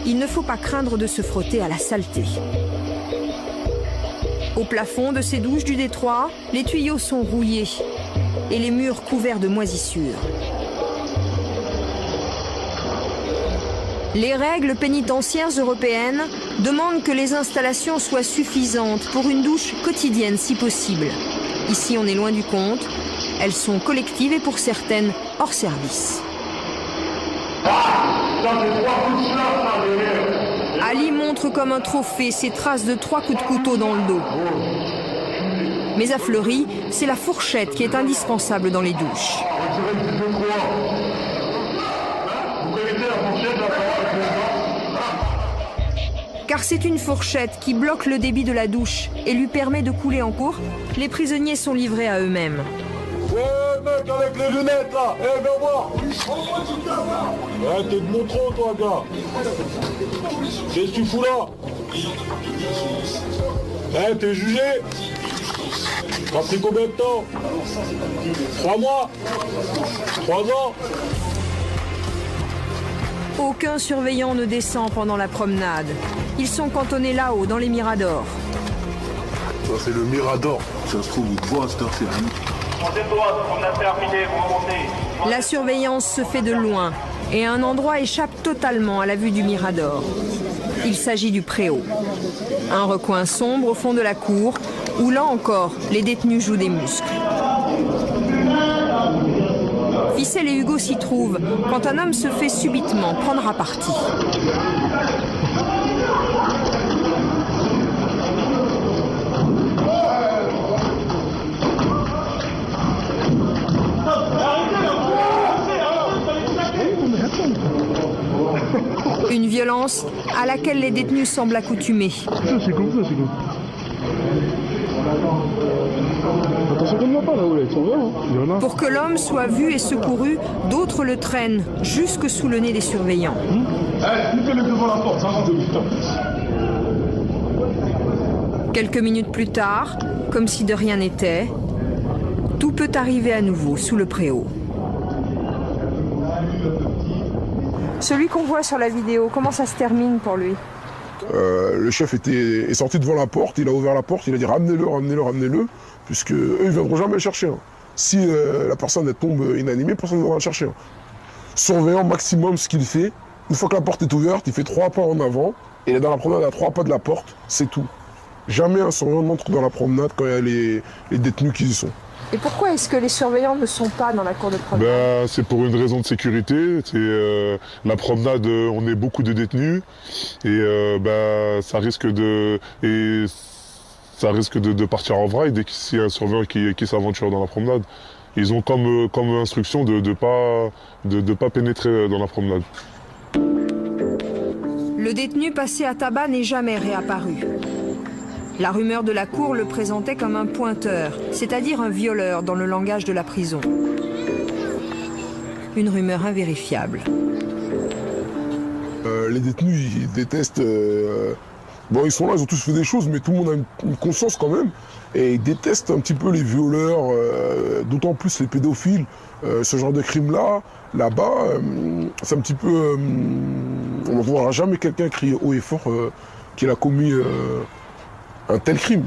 il ne faut pas craindre de se frotter à la saleté. Au plafond de ces douches du Détroit, les tuyaux sont rouillés et les murs couverts de moisissures. Les règles pénitentiaires européennes demandent que les installations soient suffisantes pour une douche quotidienne si possible. Ici, on est loin du compte. Elles sont collectives et pour certaines hors service. Ali montre comme un trophée ses traces de 3 coups de couteau dans le dos. Mais à Fleury, c'est la fourchette qui est indispensable dans les douches. Car c'est une fourchette qui bloque le débit de la douche et lui permet de couler en cours. Les prisonniers sont livrés à eux-mêmes. Ouais, mec avec les lunettes là, viens voir. T'es de mon trop toi gars. Qu'est-ce que tu fous là? T'es jugé? T'as pris combien de temps? 3 mois? 3 ans? Aucun surveillant ne descend pendant la promenade. Ils sont cantonnés là-haut, dans les miradors. Ça c'est le mirador. Ça se trouve, vous voit à cette heure-ci. Troisième droite, on a terminé, vous remontez. La surveillance se fait de loin et un endroit échappe totalement à la vue du mirador. Il s'agit du préau. Un recoin sombre au fond de la cour où là encore, les détenus jouent des muscles. Ficelle et Hugo s'y trouvent quand un homme se fait subitement prendre à partie. Une violence à laquelle les détenus semblent accoutumés. C'est comme ça, c'est comme ça. Attention qu'on ne voit pas là-haut, ils sont là. Pour que l'homme soit vu et secouru, d'autres le traînent jusque sous le nez des surveillants. Mettez-le devant la porte, ça rentre de vite. Quelques minutes plus tard, comme si de rien n'était, tout peut arriver à nouveau sous le préau. Celui qu'on voit sur la vidéo, comment ça se termine pour lui? Le chef est sorti devant la porte, il a ouvert la porte, il a dit ramenez-le, ramenez-le, ramenez-le, puisque eux ils viendront jamais le chercher. Hein. Si la personne elle tombe inanimée, personne ne viendra le chercher. Hein. Surveillant maximum ce qu'il fait, une fois que la porte est ouverte, il fait 3 pas en avant, et il est dans la promenade à 3 pas de la porte, c'est tout. Jamais un surveillant n'entre dans la promenade quand il y a les détenus qui y sont. Et pourquoi est-ce que les surveillants ne sont pas dans la cour de promenade? C'est pour une raison de sécurité. La promenade, on est beaucoup de détenus et ça risque de partir en vraille dès qu'il y a un surveillant qui s'aventure dans la promenade. Ils ont comme instruction de pas pénétrer dans la promenade. Le détenu passé à tabac n'est jamais réapparu. La rumeur de la cour le présentait comme un pointeur, c'est-à-dire un violeur dans le langage de la prison. Une rumeur invérifiable. Les détenus, ils détestent... Bon, ils sont là, ils ont tous fait des choses, mais tout le monde a une conscience quand même. Et ils détestent un petit peu les violeurs, d'autant plus les pédophiles. Ce genre de crime-là, là-bas, c'est un petit peu... on ne verra jamais quelqu'un crier haut et fort qu'il a commis un tel crime.